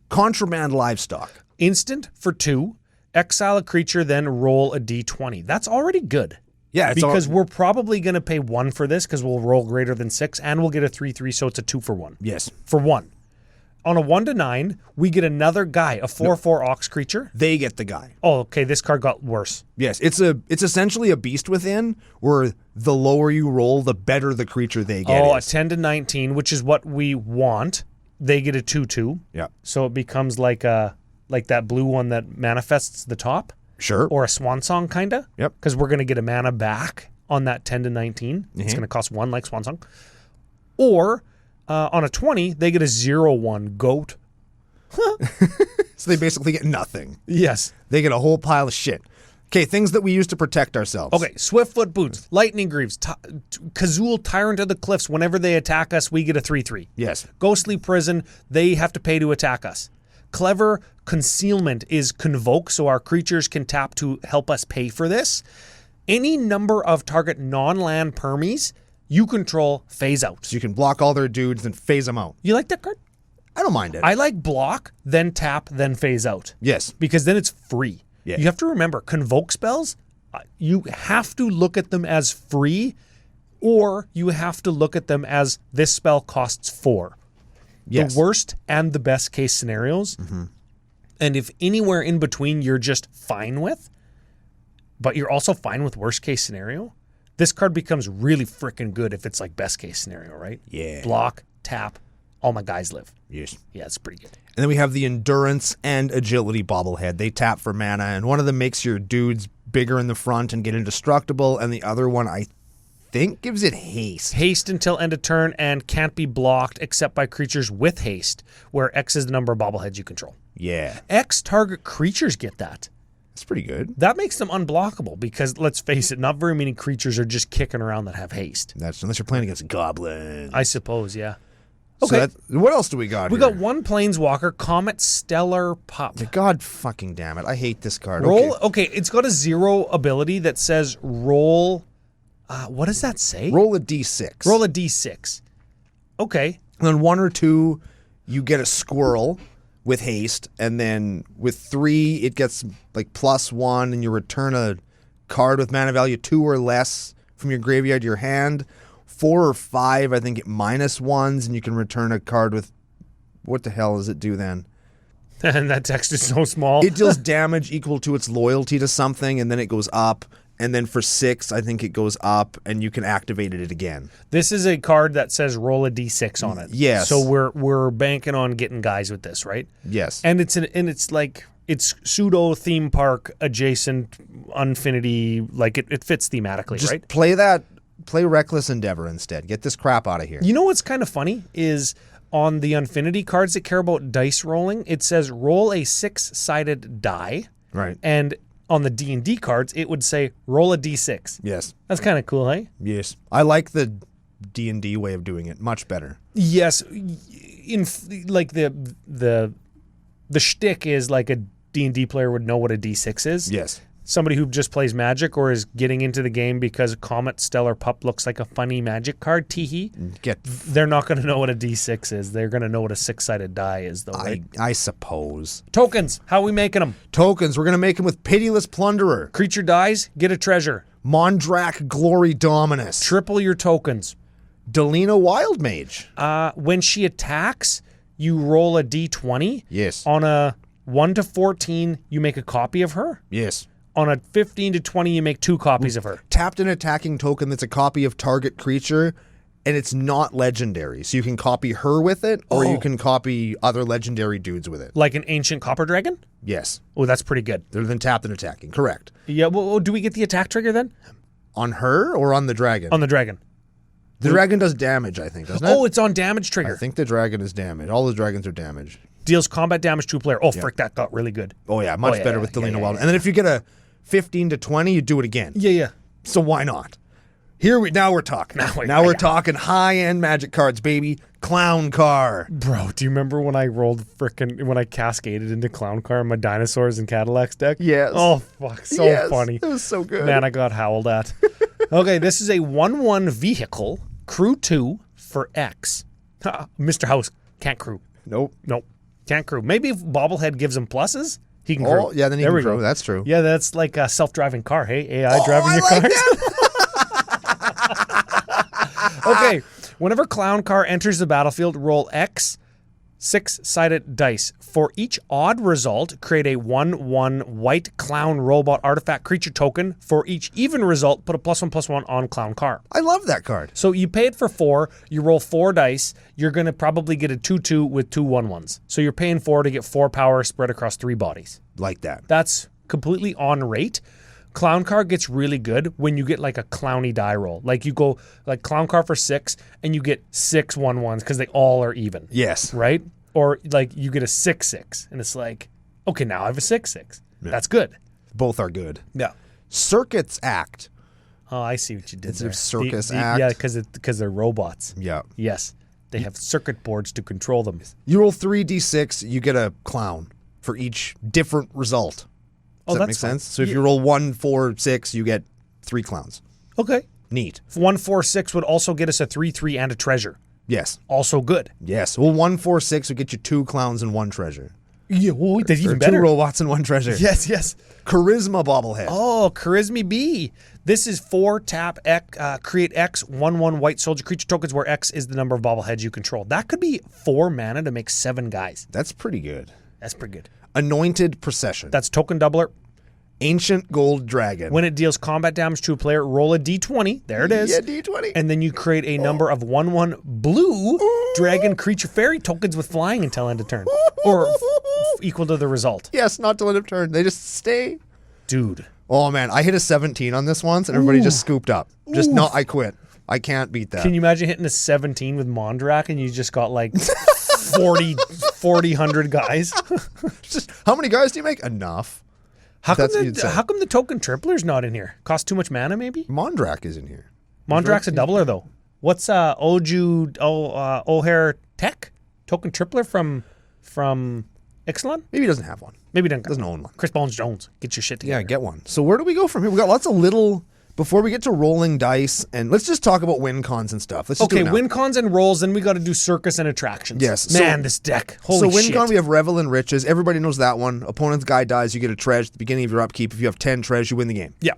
Speaker 1: Contraband Livestock.
Speaker 2: Instant for 2. Exile a creature, then roll a d20. That's already good.
Speaker 1: Yeah,
Speaker 2: because we're probably going to pay 1 for this because we'll roll greater than 6, and we'll get a 3/3, so it's a 2-for-1.
Speaker 1: Yes.
Speaker 2: For 1. On a 1 to 9, we get another guy, a 4/4 Ox creature.
Speaker 1: They get the guy.
Speaker 2: Oh, okay, this card got worse.
Speaker 1: Yes, it's essentially a Beast Within, where the lower you roll, the better the creature they get
Speaker 2: Oh,
Speaker 1: is.
Speaker 2: a 10 to 19, which is what we want. They get a 2/2.
Speaker 1: Yeah.
Speaker 2: So it becomes like that blue one that manifests the top.
Speaker 1: Sure.
Speaker 2: Or a Swan Song, kind of.
Speaker 1: Yep.
Speaker 2: Because we're going to get a mana back on that 10 to 19. It's going to cost 1 like Swan Song. Or on a 20, they get a 0/1 goat.
Speaker 1: So they basically get nothing.
Speaker 2: Yes.
Speaker 1: They get a whole pile of shit. Okay, things that we use to protect ourselves.
Speaker 2: Okay, Swiftfoot Boots, Lightning Greaves, Kazul, Tyrant of the Cliffs. Whenever they attack us, we get a 3/3.
Speaker 1: Yes.
Speaker 2: Ghostly Prison, they have to pay to attack us. Clever Concealment is Convoke, so our creatures can tap to help us pay for this. Any number of target non-land permies you control phase out.
Speaker 1: So you can block all their dudes and phase them out.
Speaker 2: You like that card?
Speaker 1: I don't mind it.
Speaker 2: I like block, then tap, then phase out.
Speaker 1: Yes.
Speaker 2: Because then it's free.
Speaker 1: Yeah.
Speaker 2: You have to remember, Convoke spells, you have to look at them as free, or you have to look at them as this spell costs 4.
Speaker 1: Yes.
Speaker 2: The worst and the best case scenarios. And if anywhere in between you're just fine with, but you're also fine with worst case scenario, this card becomes really freaking good if it's like best case scenario, right?
Speaker 1: Yeah.
Speaker 2: Block, tap, all my guys live.
Speaker 1: Yes.
Speaker 2: Yeah, it's pretty good.
Speaker 1: And then we have the Endurance and Agility bobblehead. They tap for mana, and one of them makes your dudes bigger in the front and get indestructible, and the other one, I think, gives it haste.
Speaker 2: Haste until end of turn and can't be blocked except by creatures with haste, where X is the number of bobbleheads you control.
Speaker 1: Yeah.
Speaker 2: X target creatures get that.
Speaker 1: That's pretty good.
Speaker 2: That makes them unblockable because, let's face it, not very many creatures are just kicking around that have haste.
Speaker 1: That's unless you're playing against goblins.
Speaker 2: I suppose, yeah.
Speaker 1: Okay. So what else do we got
Speaker 2: We
Speaker 1: here?
Speaker 2: got one Planeswalker, Comet Stellar Pup.
Speaker 1: God fucking damn it. I hate this card.
Speaker 2: Okay, it's got a 0 ability that says roll... what does that say?
Speaker 1: Roll a d6.
Speaker 2: Roll a d6. Okay.
Speaker 1: And then 1 or 2, you get a squirrel with haste, and then with 3, it gets like +1, and you return a card with mana value 2 or less from your graveyard to your hand. 4 or 5, I think it -1s, and you can return a card with... What the hell does it do then?
Speaker 2: And that text is so small.
Speaker 1: It deals damage equal to its loyalty to something, and then it goes up. And then for 6, I think it goes up, and you can activate it again.
Speaker 2: This is a card that says roll a d6 on it.
Speaker 1: Yes.
Speaker 2: So we're banking on getting guys with this, right?
Speaker 1: Yes.
Speaker 2: And it's pseudo theme park adjacent Unfinity, like it fits thematically,
Speaker 1: Just
Speaker 2: right?
Speaker 1: play Reckless Endeavor instead. Get this crap out of here.
Speaker 2: You know what's kind of funny is on the Unfinity cards that care about dice rolling, it says roll a 6-sided die.
Speaker 1: Right.
Speaker 2: And on the D&D cards, it would say roll a d6.
Speaker 1: Yes.
Speaker 2: That's kind of cool, hey?
Speaker 1: Yes. I like the D&D way of doing it much better.
Speaker 2: Yes, in like the shtick is like a D&D player would know what a D6 is.
Speaker 1: Yes.
Speaker 2: Somebody who just plays Magic or is getting into the game because Comet Stellar Pup looks like a funny Magic card, teehee. They're not going to know what a D6 is. They're going to know what a 6-sided die is, though, right?
Speaker 1: I suppose.
Speaker 2: Tokens, how are we making them?
Speaker 1: Tokens, we're going to make them with Pitiless Plunderer.
Speaker 2: Creature dies, get a treasure.
Speaker 1: Mondrak Glory Dominus.
Speaker 2: Triple your tokens.
Speaker 1: Delina Wild Mage.
Speaker 2: When she attacks, you roll a D20.
Speaker 1: Yes.
Speaker 2: On a 1 to 14, you make a copy of her.
Speaker 1: Yes.
Speaker 2: On a 15 to 20, you make 2 copies of her.
Speaker 1: Tapped an attacking token that's a copy of target creature, and it's not legendary. So you can copy her with it, or you can copy other legendary dudes with it.
Speaker 2: Like an ancient copper dragon?
Speaker 1: Yes.
Speaker 2: Oh, that's pretty good.
Speaker 1: They're then tapped and attacking. Correct.
Speaker 2: Yeah, well, do we get the attack trigger then?
Speaker 1: On her or on the dragon?
Speaker 2: On the dragon.
Speaker 1: The dragon does damage, I think, doesn't it?
Speaker 2: Oh, it's on damage trigger.
Speaker 1: I think the dragon is damage. All the dragons are damage.
Speaker 2: Deals combat damage to a player. Oh, frick, that got really good.
Speaker 1: Oh, yeah. Much better with Delina Wild. And then if you get a 15 to 20, you do it again.
Speaker 2: Yeah.
Speaker 1: So why not? Now we're talking. Now we're talking high-end Magic cards, baby. Clown Car.
Speaker 2: Bro, do you remember when I when I cascaded into Clown Car in my Dinosaurs and Cadillacs deck?
Speaker 1: Yes.
Speaker 2: Oh, fuck. So funny.
Speaker 1: It was so good.
Speaker 2: Man, I got howled at. Okay, this is a 1/1 vehicle, crew 2 for X. Mr. House, can't crew.
Speaker 1: Nope.
Speaker 2: Can't crew. Maybe if Bobblehead gives him pluses, he can crew.
Speaker 1: Oh, yeah, then he can crew. That's true.
Speaker 2: Yeah, that's like a self-driving car. Hey, AI driving your cars. Okay, whenever Clown Car enters the battlefield, roll X 6-sided dice. For each odd result, create a 1/1 white clown robot artifact creature token. For each even result, put a +1/+1 on Clown Car.
Speaker 1: I love that card.
Speaker 2: So you pay it for 4, you roll 4 dice, you're going to probably get a 2/2 with 2 1/1s. So you're paying 4 to get 4 power spread across 3 bodies.
Speaker 1: Like that.
Speaker 2: That's completely on rate. Clown Car gets really good when you get like a clowny die roll. Like you go like Clown Car for 6 and you get 6 1/1s because they all are even.
Speaker 1: Yes.
Speaker 2: Right? Or like you get a 6/6 and it's like, okay, now I have a 6/6. Yeah. That's good.
Speaker 1: Both are good.
Speaker 2: Yeah.
Speaker 1: Circuits Act.
Speaker 2: Oh, I see what you did there.
Speaker 1: It's a circus act.
Speaker 2: Yeah, because they're robots.
Speaker 1: Yeah.
Speaker 2: Yes. They have circuit boards to control them.
Speaker 1: You roll 3d6, you get a clown for each different result. Does that make sense? So if you roll 1, 4, 6, you get 3 clowns.
Speaker 2: Okay.
Speaker 1: Neat.
Speaker 2: 1, 4, 6 would also get us a 3/3 and a treasure.
Speaker 1: Yes.
Speaker 2: Also good.
Speaker 1: Yes. Well, 1, 4, 6 would get you 2 clowns and 1 treasure.
Speaker 2: Yeah, oh, that's even
Speaker 1: Or
Speaker 2: better.
Speaker 1: 2 robots and 1 treasure.
Speaker 2: Yes.
Speaker 1: Charisma bobblehead.
Speaker 2: Oh, Charisma B. This is 4 tap X, create X 1/1 white soldier creature tokens where X is the number of bobbleheads you control. That could be 4 mana to make 7 guys.
Speaker 1: That's pretty good.
Speaker 2: That's pretty good.
Speaker 1: Anointed Procession.
Speaker 2: That's token doubler.
Speaker 1: Ancient Gold Dragon.
Speaker 2: When it deals combat damage to a player, roll a d20. There it is.
Speaker 1: Yeah, D20.
Speaker 2: And then you create a number of 1/1 blue dragon creature fairy tokens with flying until end of turn. Or equal to the result.
Speaker 1: Yes, not till end of turn. They just stay.
Speaker 2: Dude.
Speaker 1: Oh, man. I hit a 17 on this once, and everybody just scooped up. Just no, I quit. I can't beat that.
Speaker 2: Can you imagine hitting a 17 with Mondrak and you just got like 4,000 guys?
Speaker 1: Just, how many guys do you make? Enough.
Speaker 2: How come
Speaker 1: That's what you'd say.
Speaker 2: how come the token tripler's not in here? Cost too much mana, maybe?
Speaker 1: Mondrak is in here.
Speaker 2: Mondrak's a doubler, though. What's O'Hare Tech? Token tripler from Ixalan?
Speaker 1: Maybe he doesn't have one.
Speaker 2: Maybe
Speaker 1: Doesn't own one.
Speaker 2: Chris Bones Jones. Get your shit together.
Speaker 1: Yeah, get one. So where do we go from here? We got lots of little... Before we get to rolling dice, and let's just talk about win cons and stuff. Let's just do
Speaker 2: Okay,
Speaker 1: it now.
Speaker 2: win cons and rolls, then we got to do circus and attractions.
Speaker 1: Yes,
Speaker 2: Man,
Speaker 1: so-
Speaker 2: this deck. Holy
Speaker 1: So win
Speaker 2: shit.
Speaker 1: con, we have Revel and Riches. Everybody knows that one. Opponent's guy dies, you get a treasure at the beginning of your upkeep. If you have 10 treasures, you win the game.
Speaker 2: Yeah.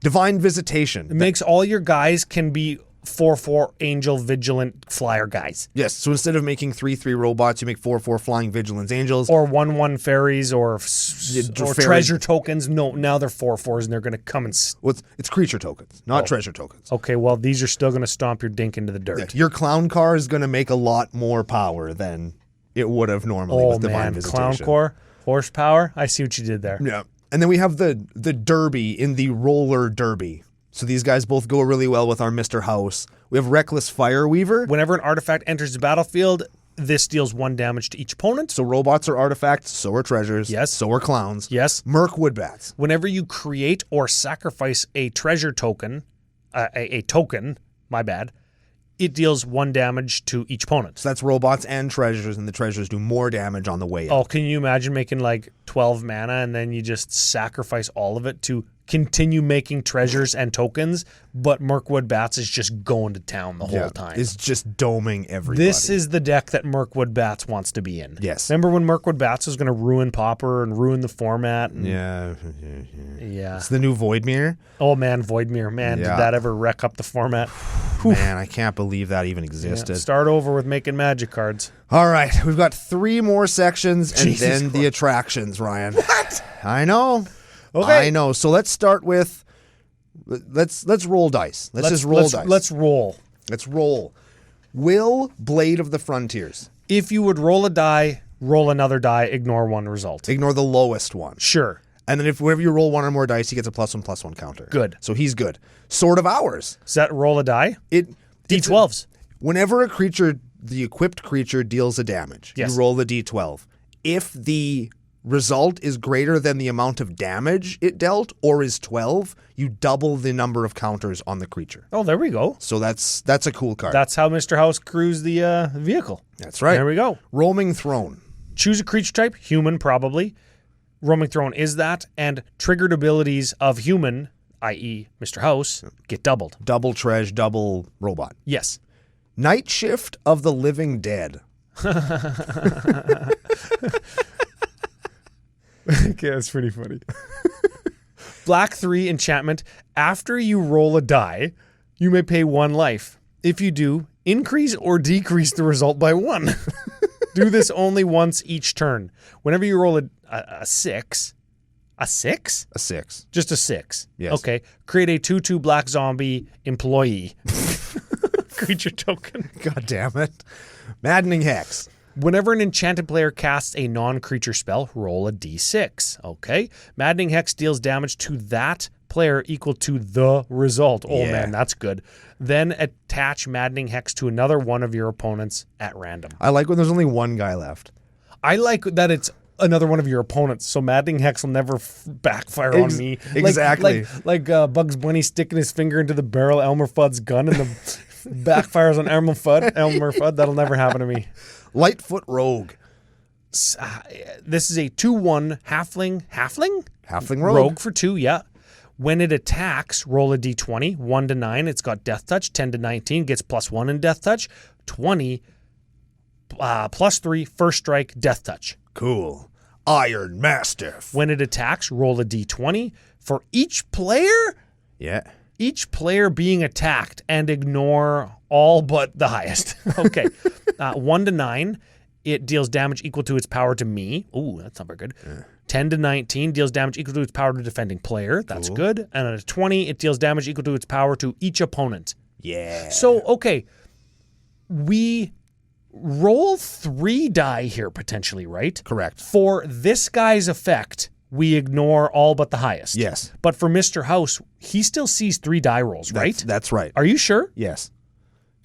Speaker 1: Divine Visitation.
Speaker 2: It makes all your guys can be 4/4 angel vigilant flyer guys.
Speaker 1: Yes, so instead of making 3/3 robots, you make 4/4 flying vigilance angels.
Speaker 2: Or 1/1 fairies or
Speaker 1: fairy-
Speaker 2: treasure tokens. No, now they're 4/4s and they're going to come and...
Speaker 1: Well, it's creature tokens, not treasure tokens.
Speaker 2: Okay, well, these are still going to stomp your dink into the dirt.
Speaker 1: Your clown car is going to make a lot more power than it would have normally
Speaker 2: Oh,
Speaker 1: with Divine
Speaker 2: man.
Speaker 1: Visitation.
Speaker 2: Clown core, horsepower. I see what you did there.
Speaker 1: Yeah. And then we have the derby in the roller derby. So these guys both go really well with our Mr. House. We have Reckless Fireweaver.
Speaker 2: Whenever an artifact enters the battlefield, this deals 1 damage to each opponent.
Speaker 1: So robots are artifacts, so are treasures.
Speaker 2: Yes.
Speaker 1: So are clowns.
Speaker 2: Yes.
Speaker 1: Merc Woodbats.
Speaker 2: Whenever you create or sacrifice a treasure token, a token, my bad, it deals 1 damage to each opponent.
Speaker 1: So that's robots and treasures, and the treasures do more damage on the way out.
Speaker 2: Oh, can you imagine making like 12 mana and then you just sacrifice all of it to continue making treasures and tokens, but Mirkwood Bats is just going to town the whole time.
Speaker 1: It's just doming everybody.
Speaker 2: This is the deck that Mirkwood Bats wants to be in.
Speaker 1: Yes.
Speaker 2: Remember when Mirkwood Bats was going to ruin Pauper and ruin the format? And
Speaker 1: Yeah.
Speaker 2: yeah.
Speaker 1: It's the new Voidmere.
Speaker 2: Oh, man, Voidmere. Man,
Speaker 1: Yeah.
Speaker 2: did that ever wreck up the format?
Speaker 1: Man, I can't believe that even
Speaker 2: Yeah.
Speaker 1: existed.
Speaker 2: Start over with making magic cards.
Speaker 1: All right, we've got 3 more sections and
Speaker 2: Jesus
Speaker 1: then
Speaker 2: Christ.
Speaker 1: the attractions, Ryan. What? I know.
Speaker 2: Okay.
Speaker 1: I know. So let's start with let's roll dice. Let's just roll dice.
Speaker 2: Let's roll.
Speaker 1: Let's roll. Will Blade of the Frontiers.
Speaker 2: If you would roll a die, roll another die, ignore one result.
Speaker 1: Ignore the lowest one.
Speaker 2: Sure.
Speaker 1: And then if whenever you roll 1 or more dice, he gets a +1/+1 counter.
Speaker 2: Good.
Speaker 1: So he's good. Sword of Hours.
Speaker 2: Does that roll a die?
Speaker 1: It's
Speaker 2: D12s.
Speaker 1: Whenever a creature, the equipped creature deals a damage,
Speaker 2: Yes.
Speaker 1: you roll the D12. If the result is greater than the amount of damage it dealt or is 12, you double the number of counters on the creature.
Speaker 2: Oh, there we go.
Speaker 1: So that's a cool card.
Speaker 2: That's how Mr. House crews the vehicle.
Speaker 1: That's right.
Speaker 2: There we go.
Speaker 1: Roaming Throne.
Speaker 2: Choose a creature type, human probably. Roaming Throne is that, and triggered abilities of human, i.e. Mr. House, get doubled.
Speaker 1: Double treasure, double robot.
Speaker 2: Yes.
Speaker 1: Night Shift of the Living Dead.
Speaker 2: Okay, that's pretty funny. Black 3 enchantment. After you roll a die, you may pay 1 life. If you do, increase or decrease the result by 1. Do this only once each turn. Whenever you roll a 6, a 6?
Speaker 1: A 6.
Speaker 2: Just a 6.
Speaker 1: Yes.
Speaker 2: Okay. Create a 2/2 black zombie employee. Creature token.
Speaker 1: God damn it. Maddening Hex.
Speaker 2: Whenever an enchanted player casts a non-creature spell, roll a d6. Okay. Maddening Hex deals damage to that player equal to the result. Oh,
Speaker 1: Yeah.
Speaker 2: man, that's good. Then attach Maddening Hex to another one of your opponents at random.
Speaker 1: I like when there's only 1 guy left.
Speaker 2: I like that it's another one of your opponents, so Maddening Hex will never backfire on me.
Speaker 1: Exactly.
Speaker 2: Like Bugs Bunny sticking his finger into the barrel of Elmer Fudd's gun and the backfires on Elmer Fudd. That'll never happen to me.
Speaker 1: Lightfoot Rogue.
Speaker 2: This is a 2/1 halfling.
Speaker 1: Halfling Rogue.
Speaker 2: Rogue for 2, yeah. When it attacks, roll a d20, 1 to 9. It's got Death Touch, 10 to 19, gets +1 in Death Touch, 20, +3, first strike, Death Touch.
Speaker 1: Cool. Iron Mastiff.
Speaker 2: When it attacks, roll a d20. For each player,
Speaker 1: Yeah.
Speaker 2: each player being attacked, and ignore all but the highest. Okay. 1 to 9, it deals damage equal to its power to me. Ooh, that's not very good. 10 to 19 deals damage equal to its power to defending player. That's good. And at a 20, it deals damage equal to its power to each opponent.
Speaker 1: Yeah.
Speaker 2: So, okay, we roll 3 die here potentially, right?
Speaker 1: Correct.
Speaker 2: For this guy's effect, we ignore all but the highest.
Speaker 1: Yes.
Speaker 2: But for Mr. House, he still sees 3 die rolls, right?
Speaker 1: That's right.
Speaker 2: Are you sure?
Speaker 1: Yes.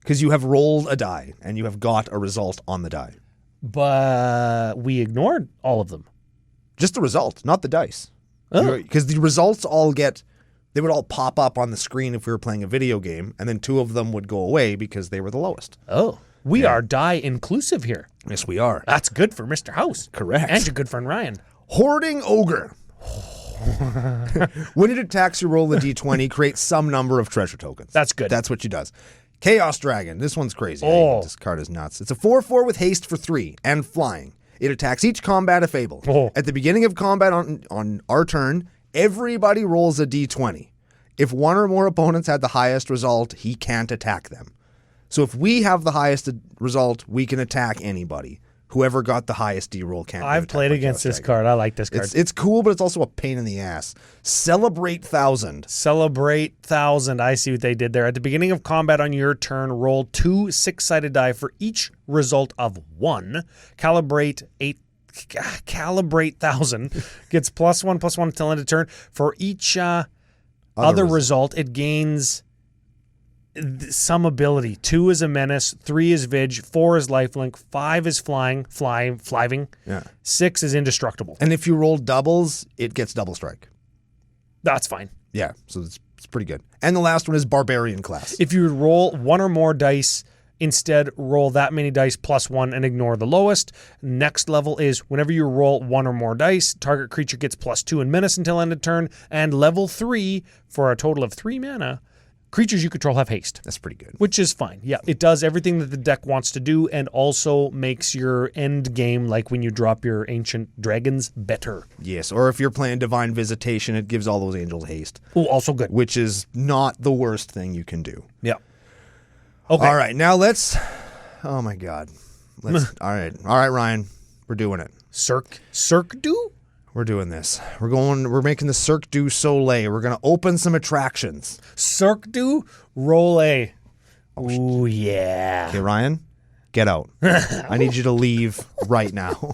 Speaker 1: Because you have rolled a die and you have got a result on the die.
Speaker 2: But we ignored all of them.
Speaker 1: Just the result, not the dice.
Speaker 2: Oh.
Speaker 1: Because the results they would all pop up on the screen if we were playing a video game, and then 2 of them would go away because they were the lowest.
Speaker 2: Oh. We are die inclusive here.
Speaker 1: Yes, we are.
Speaker 2: That's good for Mr. House.
Speaker 1: Correct.
Speaker 2: And your good friend Ryan.
Speaker 1: Hoarding Ogre. When it attacks, you roll a d20, create some number of treasure tokens.
Speaker 2: That's good.
Speaker 1: That's what she does. Chaos Dragon. This one's crazy.
Speaker 2: Oh.
Speaker 1: This card is nuts. It's a 4/4 with haste for 3 and flying. It attacks each combat if able.
Speaker 2: Oh.
Speaker 1: At the beginning of combat on our turn, everybody rolls a d20. If one or more opponents had the highest result, he can't attack them. So if we have the highest result, we can attack anybody. Whoever got the highest D-roll can't.
Speaker 2: I've played against this card. I like this card.
Speaker 1: It's cool, but it's also a pain in the ass. Celebrate 1,000.
Speaker 2: Celebrate 1,000. I see what they did there. At the beginning of combat on your turn, roll 2 6-sided die for each result of 1. Calibrate 1,000. Gets +1/+1 until end of turn. For each other result, it gains some ability. 2 is a menace, 3 is Vig, 4 is lifelink, 5 is fliving.
Speaker 1: Yeah.
Speaker 2: 6 is indestructible.
Speaker 1: And if you roll doubles, it gets double strike.
Speaker 2: That's fine.
Speaker 1: Yeah, so it's pretty good. And the last one is Barbarian class.
Speaker 2: If you roll 1 or more dice, instead roll that many dice +1 and ignore the lowest. Next level is whenever you roll 1 or more dice, target creature gets +2 in menace until end of turn. And level 3, for a total of 3 mana, creatures you control have haste.
Speaker 1: That's pretty good.
Speaker 2: Which is fine. Yeah, it does everything that the deck wants to do and also makes your end game, like when you drop your ancient dragons, better.
Speaker 1: Yes, or if you're playing Divine Visitation, it gives all those angels haste.
Speaker 2: Oh, also good.
Speaker 1: Which is not the worst thing you can do.
Speaker 2: Yeah. Okay.
Speaker 1: All right, now let's... Oh, my God. All right, Ryan. We're doing it.
Speaker 2: Cirque du?
Speaker 1: We're doing this. We're making the Cirque du Soleil. We're going to open some attractions.
Speaker 2: Cirque du Roll A. Oh, yeah.
Speaker 1: Okay, Ryan, get out. I need you to leave right now.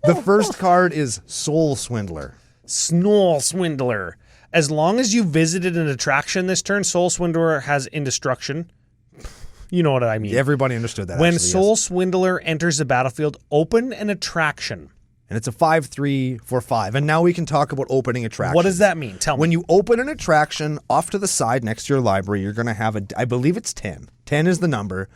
Speaker 1: The first card is Soul Swindler.
Speaker 2: Soul Swindler. As long as you visited an attraction this turn, Soul Swindler has Indestruction. You know what I mean.
Speaker 1: Everybody understood that.
Speaker 2: When
Speaker 1: actually,
Speaker 2: Soul
Speaker 1: yes.
Speaker 2: Swindler enters the battlefield, open an attraction.
Speaker 1: And it's a 5/3 for 5. And now we can talk about opening attractions.
Speaker 2: What does that mean? Tell me.
Speaker 1: When you open an attraction, off to the side next to your library, you're going to have I believe it's 10. 10 is the number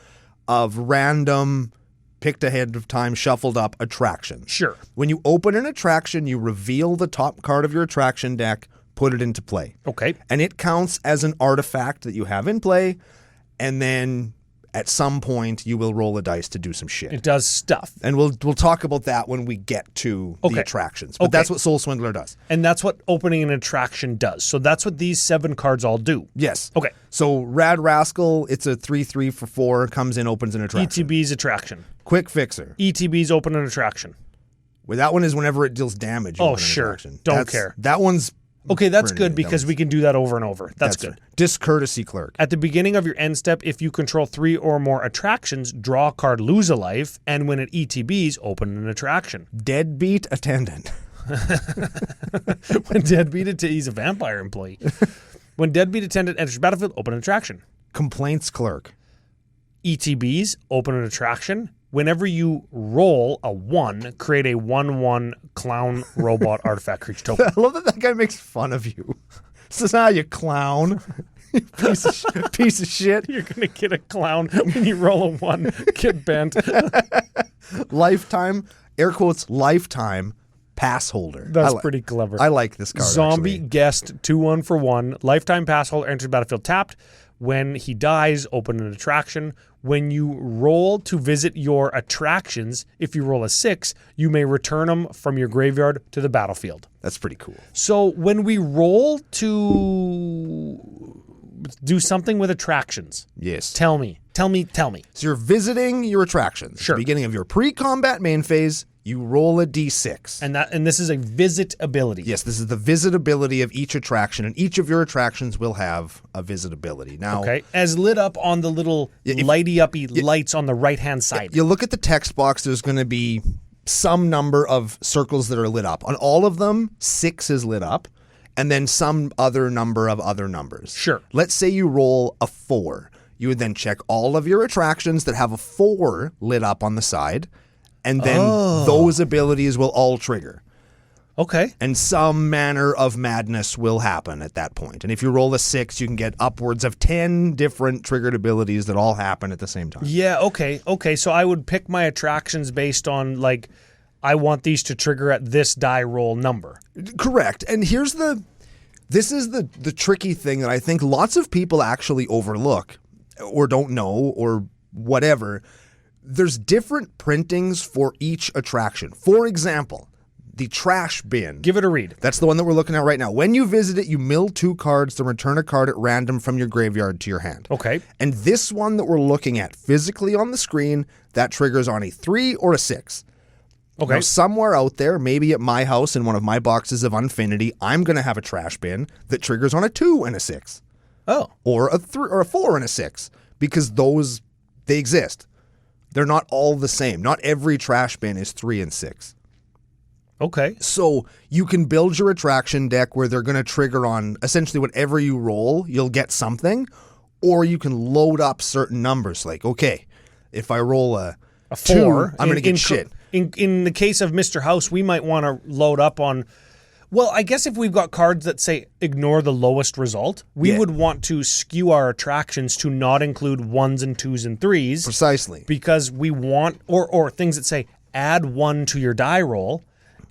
Speaker 1: of random, picked ahead of time, shuffled up attractions.
Speaker 2: Sure.
Speaker 1: When you open an attraction, you reveal the top card of your attraction deck, put it into play.
Speaker 2: Okay.
Speaker 1: And it counts as an artifact that you have in play, and then at some point you will roll a dice to do some shit.
Speaker 2: It does stuff.
Speaker 1: And we'll talk about that when we get to the attractions. But that's what Soul Swindler does.
Speaker 2: And that's what opening an attraction does. So that's what these 7 cards all do.
Speaker 1: Yes.
Speaker 2: Okay.
Speaker 1: So Rad Rascal, it's a 3/3 for 4, comes in, opens an attraction.
Speaker 2: ETB's attraction.
Speaker 1: Quick Fixer.
Speaker 2: ETB's open an attraction.
Speaker 1: Well, that one is whenever it deals damage.
Speaker 2: Oh,
Speaker 1: open an
Speaker 2: sure.
Speaker 1: attraction.
Speaker 2: Don't care.
Speaker 1: That one's...
Speaker 2: Okay, that's good because we can do that over and over. That's good.
Speaker 1: Discourtesy Clerk.
Speaker 2: At the beginning of your end step, if you control 3 or more attractions, draw a card, lose a life, and when it ETBs, open an attraction.
Speaker 1: Deadbeat Attendant.
Speaker 2: When Deadbeat he's a vampire employee. When Deadbeat Attendant enters the battlefield, open an attraction.
Speaker 1: Complaints Clerk.
Speaker 2: ETBs, open an attraction. Whenever you roll a 1, create a 1/1 clown robot artifact creature token.
Speaker 1: I love that guy makes fun of you. Says, you clown. piece of shit.
Speaker 2: You're going to get a clown when you roll a 1, get bent.
Speaker 1: Lifetime, air quotes, lifetime pass holder.
Speaker 2: That's pretty clever.
Speaker 1: I like this card,
Speaker 2: Zombie
Speaker 1: actually.
Speaker 2: guest, 2/1 for 1. Lifetime pass holder enters battlefield tapped. When he dies, open an attraction. When you roll to visit your attractions, if you roll a 6, you may return them from your graveyard to the battlefield.
Speaker 1: That's pretty cool.
Speaker 2: So when we roll to do something with attractions,
Speaker 1: Yes.
Speaker 2: tell me.
Speaker 1: So you're visiting your attractions.
Speaker 2: Sure.
Speaker 1: At the beginning of your pre-combat main phase, you roll a d6.
Speaker 2: And this is a visit ability.
Speaker 1: Yes, this is the visitability of each attraction, and each of your attractions will have a visitability. Now,
Speaker 2: Okay. As lit up on the little lighty-uppy lights on the right-hand side.
Speaker 1: you look at the text box, there's going to be some number of circles that are lit up. On all of them, 6 is lit up, and then some other number of other numbers.
Speaker 2: Sure.
Speaker 1: Let's say you roll a 4. You would then check all of your attractions that have a 4 lit up on the side, and then those abilities will all trigger.
Speaker 2: Okay.
Speaker 1: And some manner of madness will happen at that point. And if you roll a 6, you can get upwards of 10 different triggered abilities that all happen at the same time.
Speaker 2: Yeah, okay. So I would pick my attractions based on, like, I want these to trigger at this die roll number.
Speaker 1: Correct. And this is the tricky thing that I think lots of people actually overlook or don't know or whatever. There's different printings for each attraction. For example, the trash bin.
Speaker 2: Give it a read.
Speaker 1: That's the one that we're looking at right now. When you visit it, you mill 2 cards to return a card at random from your graveyard to your hand.
Speaker 2: Okay.
Speaker 1: And this one that we're looking at physically on the screen, that triggers on a 3 or a 6.
Speaker 2: Okay.
Speaker 1: Now, somewhere out there, maybe at my house in one of my boxes of Unfinity, I'm going to have a trash bin that triggers on a 2 and a 6.
Speaker 2: Oh.
Speaker 1: Or a 3 or a 4 and a 6, because they exist. They're not all the same. Not every trash bin is 3 and 6.
Speaker 2: Okay.
Speaker 1: So you can build your attraction deck where they're going to trigger on essentially whatever you roll, you'll get something, or you can load up certain numbers. Like, okay, if I roll a
Speaker 2: 4,
Speaker 1: 2, I'm going to get shit.
Speaker 2: In the case of Mr. House, we might want to load up on... Well, I guess if we've got cards that say ignore the lowest result, we would want to skew our attractions to not include 1s and 2s and 3s.
Speaker 1: Precisely.
Speaker 2: Because we want... Or things that say add 1 to your die roll,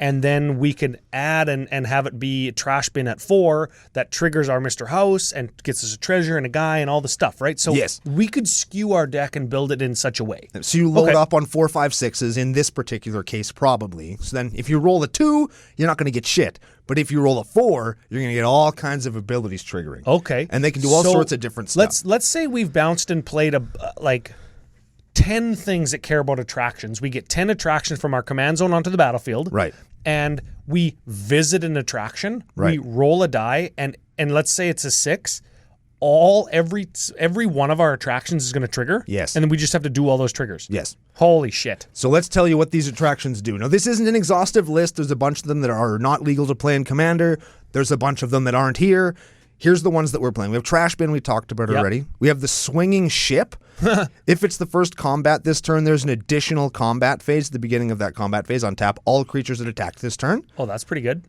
Speaker 2: and then we can add and have it be a trash bin at 4 that triggers our Mr. House and gets us a treasure and a guy and all the stuff, right? So we could skew our deck and build it in such a way.
Speaker 1: So you load up on 4, 5, 6s in this particular case, probably. So then if you roll a 2, you're not going to get shit. But if you roll a 4, you're going to get all kinds of abilities triggering.
Speaker 2: Okay.
Speaker 1: And they can do all sorts of different stuff.
Speaker 2: Let's say we've bounced and played like 10 things that care about attractions. We get 10 attractions from our command zone onto the battlefield.
Speaker 1: Right.
Speaker 2: And we visit an attraction.
Speaker 1: Right.
Speaker 2: We roll a die, and let's say it's a 6. Every one of our attractions is going to trigger.
Speaker 1: Yes.
Speaker 2: And then we just have to do all those triggers.
Speaker 1: Yes.
Speaker 2: Holy shit.
Speaker 1: So let's tell you what these attractions do. Now, this isn't an exhaustive list. There's a bunch of them that are not legal to play in Commander. There's a bunch of them that aren't here. Here's the ones that we're playing. We have Trash Bin, we talked about already. We have the Swinging Ship. If it's the first combat this turn, there's an additional combat phase at the beginning of that combat phase. Untap all creatures that attacked this turn.
Speaker 2: Oh, that's pretty good.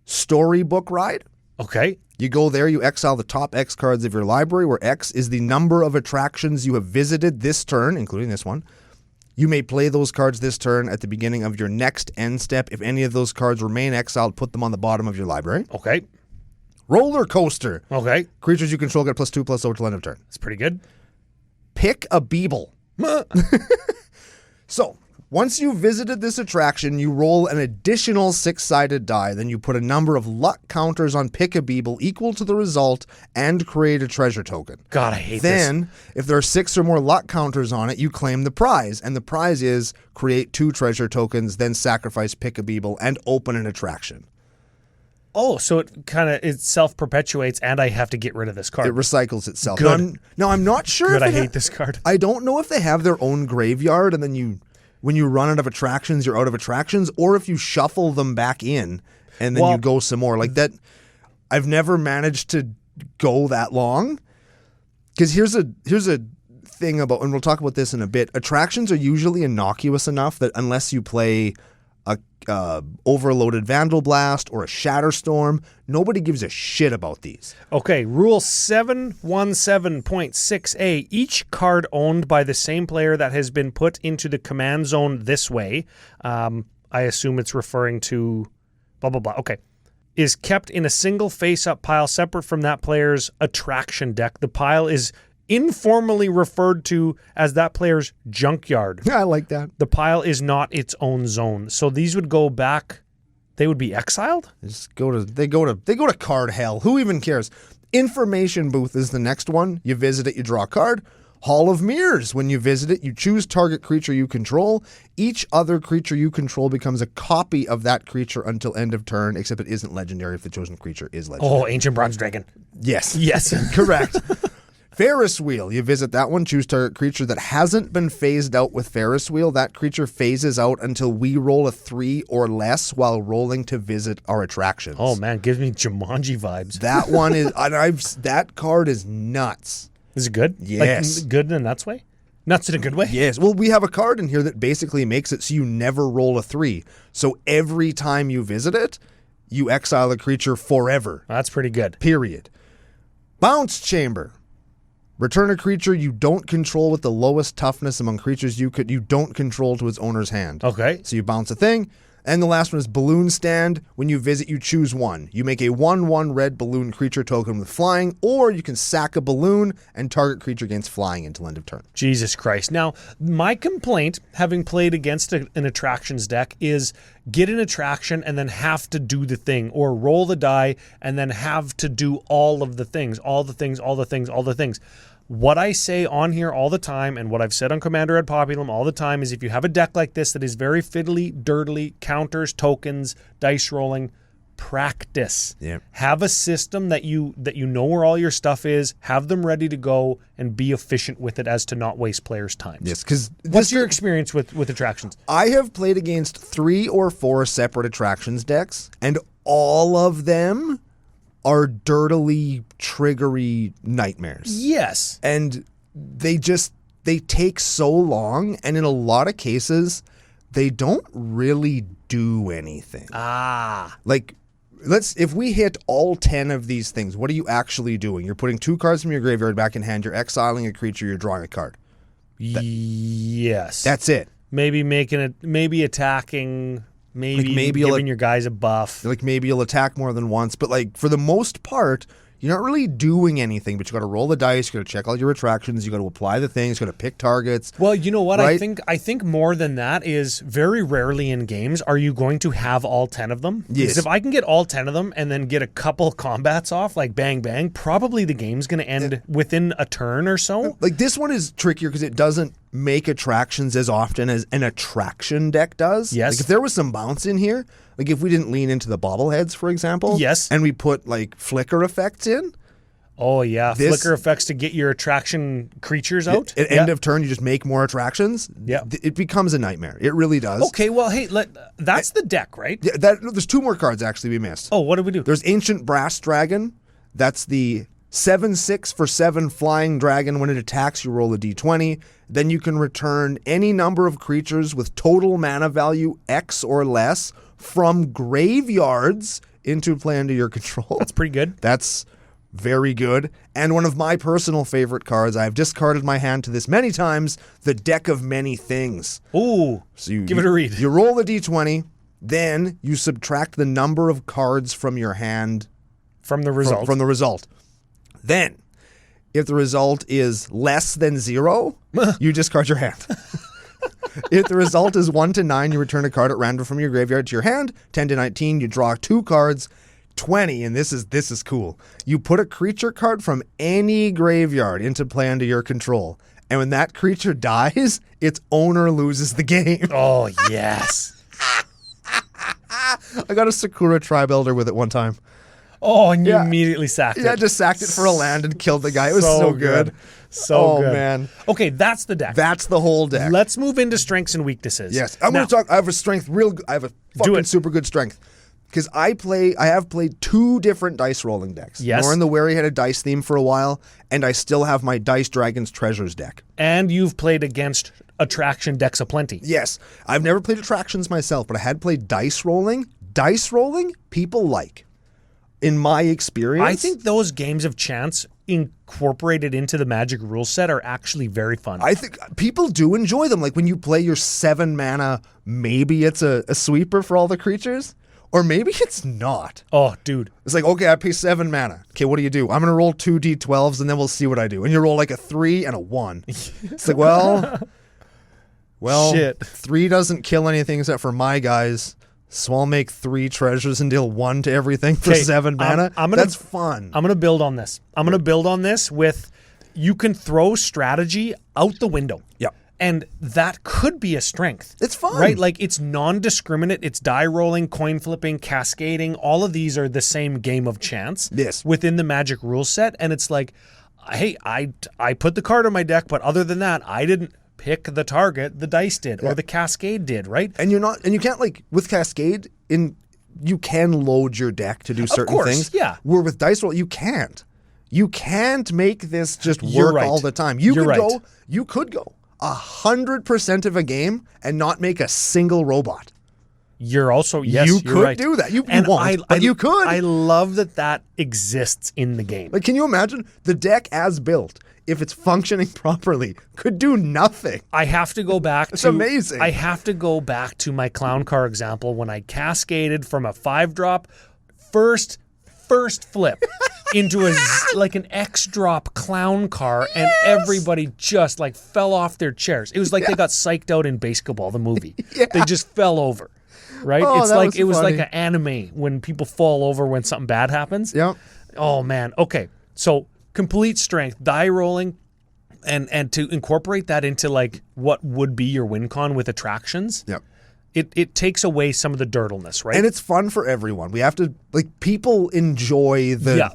Speaker 1: Storybook Ride.
Speaker 2: Okay.
Speaker 1: You go there, you exile the top X cards of your library, where X is the number of attractions you have visited this turn, including this one. You may play those cards this turn at the beginning of your next end step. If any of those cards remain exiled, put them on the bottom of your library.
Speaker 2: Okay.
Speaker 1: Roller Coaster.
Speaker 2: Okay.
Speaker 1: Creatures you control get +2/+0 till end of turn.
Speaker 2: That's pretty good.
Speaker 1: Pick a Beeble. So, once you've visited this attraction, you roll an additional 6-sided die. Then you put a number of luck counters on Pick a Beeble equal to the result and create a treasure token.
Speaker 2: God, I hate this.
Speaker 1: Then, if there are 6 or more luck counters on it, you claim the prize. And the prize is create 2 treasure tokens, then sacrifice Pick a Beeble and open an attraction.
Speaker 2: Oh, so it self-perpetuates, and I have to get rid of this card.
Speaker 1: It recycles itself.
Speaker 2: Good.
Speaker 1: Now, I'm not sure.
Speaker 2: Good, I hate this card.
Speaker 1: I don't know if they have their own graveyard, and then when you run out of attractions, you're out of attractions, or if you shuffle them back in, and then you go some more. Like that, I've never managed to go that long. Because here's a thing about, and we'll talk about this in a bit, attractions are usually innocuous enough that unless you play a overloaded Vandal Blast or a Shatterstorm, nobody gives a shit about these.
Speaker 2: Okay, Rule 717.6a. Each card owned by the same player that has been put into the command zone this way, I assume it's referring to blah, blah, blah. Okay. is kept in a single face-up pile separate from that player's attraction deck. The pile is informally referred to as that player's junkyard.
Speaker 1: Yeah, I like that.
Speaker 2: The pile is not its own zone. So these would go back, they would be exiled?
Speaker 1: They go to card hell. Who even cares? Information booth is the next one. You visit it, you draw a card. Hall of Mirrors. When you visit it, you choose target creature you control. Each other creature you control becomes a copy of that creature until end of turn, except it isn't legendary if the chosen creature is legendary.
Speaker 2: Oh, Ancient Bronze Dragon.
Speaker 1: Yes.
Speaker 2: Yes.
Speaker 1: Correct. Ferris Wheel. You visit that one, choose target creature that hasn't been phased out with Ferris Wheel. That creature phases out until we roll a 3 or less while rolling to visit our attractions.
Speaker 2: Oh, man. Gives me Jumanji vibes.
Speaker 1: That one is, that card is nuts.
Speaker 2: Is it good?
Speaker 1: Yes.
Speaker 2: Like, good in a nuts way? Nuts in a good way?
Speaker 1: Yes. Well, we have a card in here that basically makes it so you never roll a 3. So every time you visit it, you exile a creature forever.
Speaker 2: That's pretty good.
Speaker 1: Period. Bounce Chamber. Return a creature you don't control with the lowest toughness among creatures you don't control to its owner's hand.
Speaker 2: Okay.
Speaker 1: So you bounce a thing. And the last one is Balloon Stand. When you visit, you choose one. You make a 1/1 red balloon creature token with flying, or you can sack a balloon and target creature gains flying until end of turn.
Speaker 2: Jesus Christ. Now, my complaint, having played against an attractions deck, is get an attraction and then have to do the thing, or roll the die and then have to do all of the things, all the things, all the things, all the things. What I say on here all the time, and what I've said on Commander at Populum all the time, is if you have a deck like this that is very fiddly, dirtily, counters, tokens, dice rolling, practice.
Speaker 1: Yeah.
Speaker 2: Have a system that you know where all your stuff is, have them ready to go, and be efficient with it as to not waste players' time.
Speaker 1: Yes, because
Speaker 2: What's your experience with attractions?
Speaker 1: I have played against 3 or 4 separate attractions decks, and all of them are dirtily triggery nightmares.
Speaker 2: Yes.
Speaker 1: And they take so long, and in a lot of cases, they don't really do anything. Like, if we hit all 10 of these things, what are you actually doing? You're putting 2 cards from your graveyard back in hand, you're exiling a creature, you're drawing a card.
Speaker 2: Yes.
Speaker 1: That's it.
Speaker 2: Maybe attacking, maybe giving your guys a buff.
Speaker 1: Like maybe you'll attack more than once, but like for the most part, you're not really doing anything, but you got to roll the dice, you got to check all your attractions, you got to apply the things, you got to pick targets.
Speaker 2: Well, you know what?
Speaker 1: Right?
Speaker 2: I think more than that is very rarely in games are you going to have all 10 of them.
Speaker 1: Yes.
Speaker 2: Because if I can get all 10 of them and then get a couple combats off, like bang, bang, probably the game's going to end within a turn or so.
Speaker 1: Like this one is trickier because it doesn't make attractions as often as an attraction deck does.
Speaker 2: Yes.
Speaker 1: Like if there was some bounce in here, like if we didn't lean into the bobbleheads, for example.
Speaker 2: Yes.
Speaker 1: And we put like flicker effects in.
Speaker 2: Oh, yeah. Flicker effects to get your attraction creatures out.
Speaker 1: At end of turn, you just make more attractions.
Speaker 2: Yeah.
Speaker 1: It becomes a nightmare. It really does.
Speaker 2: Okay, well, hey, that's the deck, right?
Speaker 1: Yeah, there's 2 more cards actually we missed.
Speaker 2: Oh, what did we do?
Speaker 1: There's Ancient Brass Dragon. That's the 7/6 for 7 flying dragon. When it attacks, you roll a d20. Then you can return any number of creatures with total mana value X or less from graveyards into play under your control.
Speaker 2: That's pretty good.
Speaker 1: That's very good. And one of my personal favorite cards, I've discarded my hand to this many times, the Deck of Many Things.
Speaker 2: Ooh,
Speaker 1: So
Speaker 2: give it a read.
Speaker 1: You roll the d20, then you subtract the number of cards from your hand
Speaker 2: From the result.
Speaker 1: From the result. Then, if the result is less than 0, you discard your hand. If the result is 1 to 9, you return a card at random from your graveyard to your hand. 10 to 19, you draw 2 cards. 20, and this is cool. You put a creature card from any graveyard into play under your control. And when that creature dies, its owner loses the game.
Speaker 2: Oh, yes.
Speaker 1: I got a Sakura Tribe Elder with it one time.
Speaker 2: Oh, and you immediately sacked it.
Speaker 1: Yeah, just sacked it for a land and killed the guy. It was so good.
Speaker 2: So good.
Speaker 1: Oh, man.
Speaker 2: Okay, that's the deck.
Speaker 1: That's the whole deck.
Speaker 2: Let's move into strengths and weaknesses.
Speaker 1: Yes. I'm going to talk. I have a strength I have a fucking super good strength. Because I have played 2 different dice rolling decks.
Speaker 2: Yes.
Speaker 1: Norrin the Wary had a dice theme for a while, and I still have my Dice Dragons Treasures deck.
Speaker 2: And you've played against attraction decks aplenty.
Speaker 1: Yes. I've never played attractions myself, but I had played dice rolling. Dice rolling, people like. In my experience.
Speaker 2: I think those games of chance incorporated into the Magic rule set are actually very fun.
Speaker 1: I think people do enjoy them. Like when you play your 7 mana, maybe it's a sweeper for all the creatures. Or maybe it's not.
Speaker 2: Oh, dude.
Speaker 1: It's like, okay, I pay 7 mana. Okay, what do you do? I'm going to roll 2 d12s and then we'll see what I do. And you roll like a 3 and a 1. It's like, well,
Speaker 2: Shit.
Speaker 1: 3 doesn't kill anything except for my guys. So I'll make 3 treasures and deal 1 to everything for 7 mana. That's fun.
Speaker 2: I'm going to build on this. I'm going to build on this with you can throw strategy out the window.
Speaker 1: Yeah.
Speaker 2: And that could be a strength.
Speaker 1: It's fun.
Speaker 2: Right? Like it's non-discriminate. It's die rolling, coin flipping, cascading. All of these are the same game of chance.
Speaker 1: Yes.
Speaker 2: Within the Magic rule set. And it's like, hey, I put the card on my deck, but other than that, I didn't pick the target. The dice did, or the cascade did, right?
Speaker 1: And you can't like with cascade you can load your deck to do certain things.
Speaker 2: Yeah.
Speaker 1: Where with dice roll, you can't. You can't make this just
Speaker 2: You're
Speaker 1: work
Speaker 2: right.
Speaker 1: all the time. You could go 100% of a game and not make a single robot.
Speaker 2: You're also, yes,
Speaker 1: you
Speaker 2: you're
Speaker 1: could
Speaker 2: right.
Speaker 1: do that. You
Speaker 2: And
Speaker 1: won't, but you could.
Speaker 2: I love that exists in the game.
Speaker 1: Like, can you imagine the deck as built, if it's functioning properly, could do nothing?
Speaker 2: I have to go back to...
Speaker 1: It's amazing.
Speaker 2: I have to go back to my clown car example when I cascaded from a 5-drop first flip into an X-drop clown car, and everybody just like fell off their chairs. It was like they got psyched out in Basketball, the movie. They just fell over. Right?
Speaker 1: Oh,
Speaker 2: It's like it was
Speaker 1: funny.
Speaker 2: like an anime when people fall over when something bad happens.
Speaker 1: Yeah.
Speaker 2: Oh man. Okay. So complete strength, die rolling, and to incorporate that into like what would be your win con with attractions.
Speaker 1: Yep.
Speaker 2: It takes away some of the dirtleness, right?
Speaker 1: And it's fun for everyone. We have to, like, people enjoy the,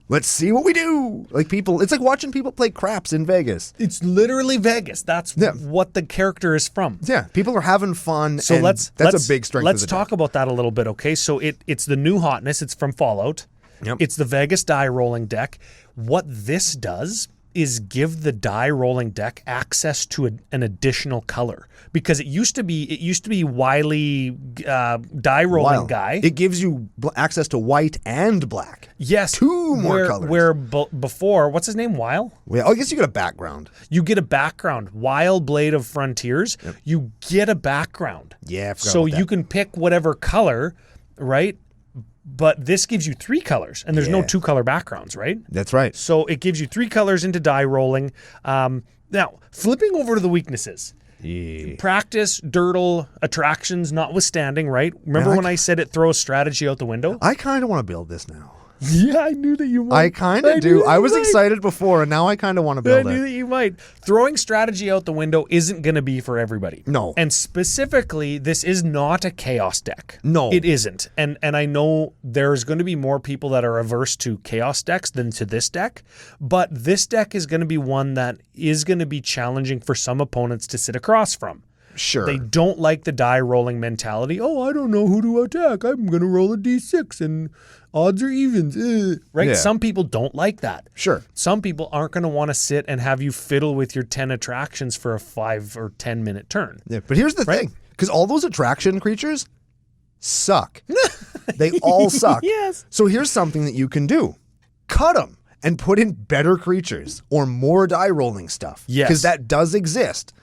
Speaker 1: let's see what we do. Like, it's like watching people play craps in Vegas.
Speaker 2: It's literally Vegas. That's what the character is from.
Speaker 1: Yeah, people are having fun.
Speaker 2: So
Speaker 1: and
Speaker 2: that's
Speaker 1: a big strength.
Speaker 2: Let's
Speaker 1: of the
Speaker 2: talk
Speaker 1: deck.
Speaker 2: about that a little bit, okay? So it's the new hotness. It's from Fallout.
Speaker 1: Yep.
Speaker 2: It's the Vegas die rolling deck. What this does is give the die rolling deck access to an additional color, because it used to be Wily die rolling guy.
Speaker 1: It gives you access to white and black.
Speaker 2: Yes,
Speaker 1: 2 more colors.
Speaker 2: Where before, what's his name, Weil?
Speaker 1: Well, I guess you get a background.
Speaker 2: You get a background. Weil, Blade of Frontiers. Yep. You get a background.
Speaker 1: Yeah, I forgot
Speaker 2: so
Speaker 1: about that.
Speaker 2: you can pick whatever color, right? But this gives you 3 colors, and there's no 2-color backgrounds, right?
Speaker 1: That's right.
Speaker 2: So it gives you 3 colors into die rolling. Now, flipping over to the weaknesses.
Speaker 1: Yeah.
Speaker 2: Practice, dirtle, attractions notwithstanding, right? Remember when I said it throws strategy out the window?
Speaker 1: I kind of want to build this now.
Speaker 2: Yeah, I knew that you might.
Speaker 1: I kind of do. I was excited before, and now I kind of want to build
Speaker 2: I knew
Speaker 1: it.
Speaker 2: that you might. Throwing strategy out the window isn't going to be for everybody.
Speaker 1: No.
Speaker 2: And specifically, this is not a chaos deck.
Speaker 1: No.
Speaker 2: It isn't. And I know there's going to be more people that are averse to chaos decks than to this deck, but this deck is going to be one that is going to be challenging for some opponents to sit across from.
Speaker 1: Sure.
Speaker 2: They don't like the die rolling mentality. Oh, I don't know who to attack. I'm going to roll a d6 and odds or evens. Right?
Speaker 1: Yeah.
Speaker 2: Some people don't like that.
Speaker 1: Sure.
Speaker 2: Some people aren't going to want to sit and have you fiddle with your 10 attractions for a 5 or 10 minute turn.
Speaker 1: Yeah, but here's the thing. Because all those attraction creatures suck. They all suck.
Speaker 2: Yes.
Speaker 1: So here's something that you can do. Cut them and put in better creatures or more die rolling stuff.
Speaker 2: Yes.
Speaker 1: Because that does exist.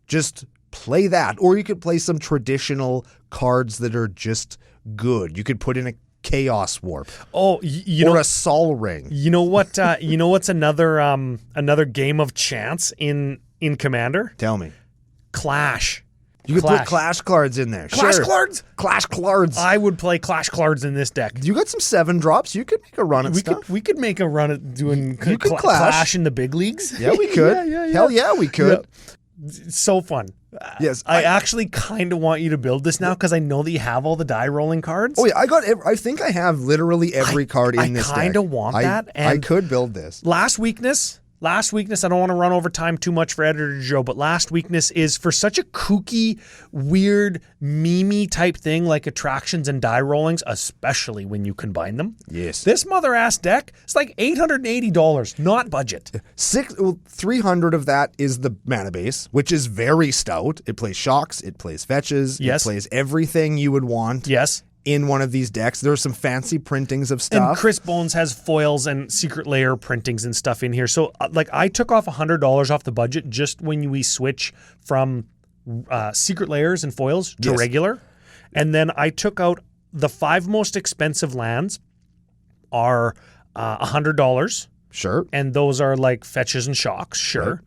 Speaker 1: Just play that. Or you could play some traditional cards that are just good. You could put in a Chaos Warp.
Speaker 2: Oh,
Speaker 1: or a Sol Ring.
Speaker 2: You know what? You know what's another game of chance in Commander?
Speaker 1: Tell me.
Speaker 2: Clash.
Speaker 1: You could put Clash cards in there.
Speaker 2: Clash
Speaker 1: sure.
Speaker 2: cards?
Speaker 1: Clash cards.
Speaker 2: I would play Clash cards in this deck.
Speaker 1: You got some 7-drops. You could make a run at stuff.
Speaker 2: We could make a run at doing
Speaker 1: you could
Speaker 2: Clash in the big leagues.
Speaker 1: Yeah, we could.
Speaker 2: Yeah.
Speaker 1: Hell yeah, we could.
Speaker 2: Yeah. It's so fun.
Speaker 1: Yes,
Speaker 2: I actually kind of want you to build this now because I know that you have all the die rolling cards.
Speaker 1: Oh yeah, I think I have literally every card in this deck.
Speaker 2: I kind of want that. And
Speaker 1: I could build this.
Speaker 2: Last weakness, I don't want to run over time too much for Editor Joe, but last weakness is for such a kooky, weird, meme-y type thing like attractions and die rollings, especially when you combine them.
Speaker 1: Yes.
Speaker 2: This mother-ass deck, it's like $880, not budget.
Speaker 1: 300 of that is the mana base, which is very stout. It plays shocks, it plays fetches,
Speaker 2: Yes.
Speaker 1: it plays everything you would want.
Speaker 2: Yes.
Speaker 1: In one of these decks. There's some fancy printings of stuff.
Speaker 2: And Chris Bones has foils and secret layer printings and stuff in here. So I took off $100 off the budget just when we switch from secret layers and foils to regular. And then I took out the 5 most expensive lands are $100.
Speaker 1: Sure.
Speaker 2: And those are like fetches and shocks, sure. Right.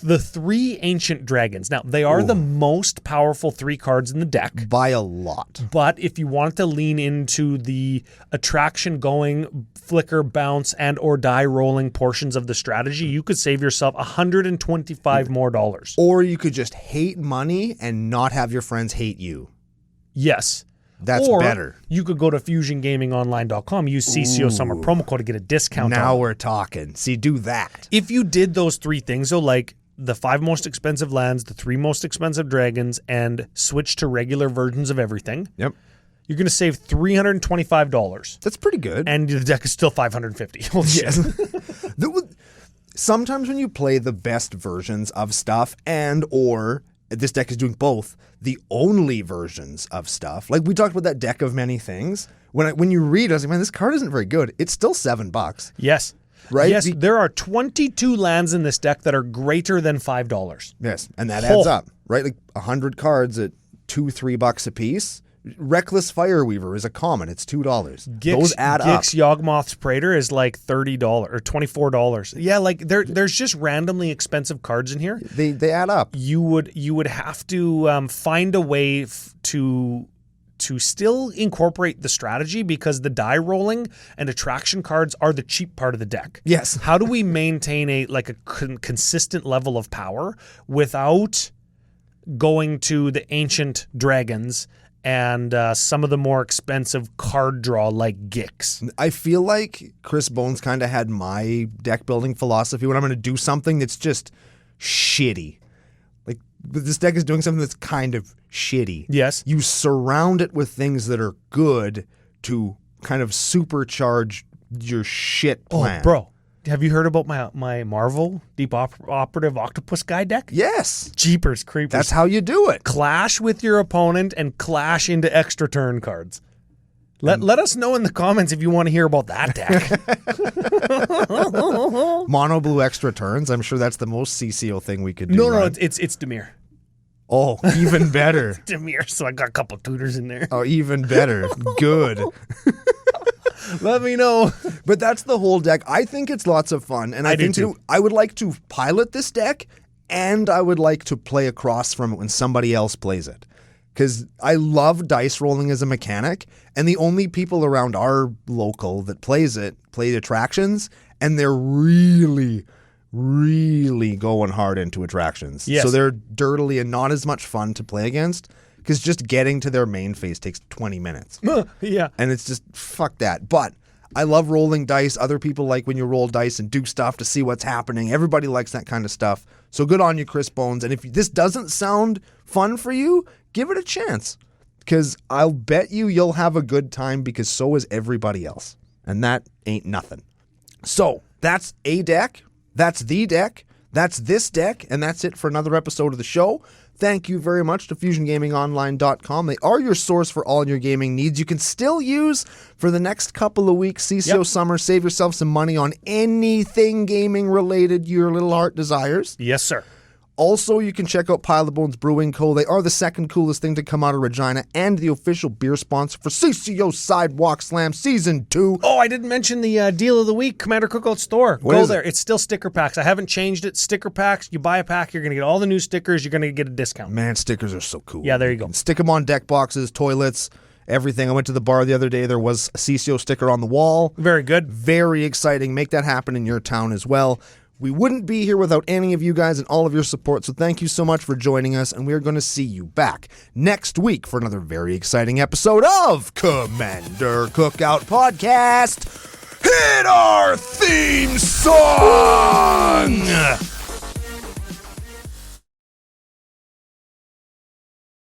Speaker 2: The 3 ancient dragons. Now, they are the most powerful 3 cards in the deck.
Speaker 1: By a lot.
Speaker 2: But if you wanted to lean into the attraction going, flicker, bounce, and or die rolling portions of the strategy, you could save yourself $125 more.
Speaker 1: Or you could just hate money and not have your friends hate you.
Speaker 2: Yes.
Speaker 1: That's better.
Speaker 2: You could go to fusiongamingonline.com, use CCO Summer promo code to get a discount.
Speaker 1: Now we're talking. See, do that.
Speaker 2: If you did those 3 things, though, like the 5 most expensive lands, the 3 most expensive dragons, and switch to regular versions of everything,
Speaker 1: yep,
Speaker 2: you're going to save $325.
Speaker 1: That's pretty good.
Speaker 2: And the deck is still $550. Holy shit.
Speaker 1: Sometimes when you play the best versions of stuff and or this deck is doing both, the only versions of stuff. Like we talked about that deck of many things. When you read, I was like, man, this card isn't very good. It's still $7.
Speaker 2: Yes.
Speaker 1: Right?
Speaker 2: Yes, there are 22 lands in this deck that are greater than $5.
Speaker 1: Yes, and that adds up, right? Like 100 cards at $2-3 a piece. Reckless Fireweaver is a common. It's $2. Those add up.
Speaker 2: Gix Yawgmoth's Praetor is like $30 or $24. Yeah, like there's just randomly expensive cards in here.
Speaker 1: They add up.
Speaker 2: You would have to find a way to still incorporate the strategy because the die rolling and attraction cards are the cheap part of the deck.
Speaker 1: Yes.
Speaker 2: How do we maintain a consistent level of power without going to the ancient dragons and some of the more expensive card draw like Gix?
Speaker 1: I feel like Chris Bones kind of had my deck building philosophy when I'm going to do something that's just shitty. Like this deck is doing something that's kind of shitty.
Speaker 2: Yes.
Speaker 1: You surround it with things that are good to kind of supercharge your shit plan.
Speaker 2: Oh, bro. Have you heard about my Marvel Deep Operative Octopus Guy deck?
Speaker 1: Yes.
Speaker 2: Jeepers creepers.
Speaker 1: That's how you do it.
Speaker 2: Clash with your opponent and clash into extra turn cards. Let us know in the comments if you want to hear about that deck.
Speaker 1: Mono blue extra turns. I'm sure that's the most CCO thing we could do.
Speaker 2: No,
Speaker 1: right?
Speaker 2: it's Dimir.
Speaker 1: Oh, even better.
Speaker 2: Dimir, so I got a couple tutors in there.
Speaker 1: Oh, even better. Good.
Speaker 2: Let me know.
Speaker 1: But that's the whole deck. I think it's lots of fun. And I think
Speaker 2: do too.
Speaker 1: I would like to pilot this deck, and I would like to play across from it when somebody else plays it. Because I love dice rolling as a mechanic, and the only people around our local that plays it play attractions, and they're really, really going hard into attractions.
Speaker 2: Yes.
Speaker 1: So they're dirtily and not as much fun to play against, because just getting to their main phase takes 20 minutes.
Speaker 2: Yeah.
Speaker 1: And it's just, fuck that. But I love rolling dice. Other people like when you roll dice and do stuff to see what's happening. Everybody likes that kind of stuff. So good on you, Chris Bones. And if this doesn't sound fun for you, give it a chance. Because I'll bet you'll have a good time, because so is everybody else. And that ain't nothing. So that's a deck. That's the deck. That's this deck. And that's it for another episode of the show. Thank you very much to FusionGamingOnline.com. They are your source for all your gaming needs. You can still use for the next couple of weeks, CCO Summer. Save yourself some money on anything gaming related your little heart desires.
Speaker 2: Yes, sir.
Speaker 1: Also, you can check out Pile of Bones Brewing Co. They are the second coolest thing to come out of Regina and the official beer sponsor for CCO Sidewalk Slam Season 2.
Speaker 2: Oh, I didn't mention the deal of the week, Commander Cookout Store. Go there. It's still sticker packs. I haven't changed it. Sticker packs. You buy a pack, you're going to get all the new stickers. You're going to get a discount.
Speaker 1: Man, stickers are so cool.
Speaker 2: Yeah, there you go.
Speaker 1: Stick them on deck boxes, toilets, everything. I went to the bar the other day. There was a CCO sticker on the wall.
Speaker 2: Very good.
Speaker 1: Very exciting. Make that happen in your town as well. We wouldn't be here without any of you guys and all of your support, so thank you so much for joining us, and we're going to see you back next week for another very exciting episode of Commander Cookout Podcast. Hit our theme song!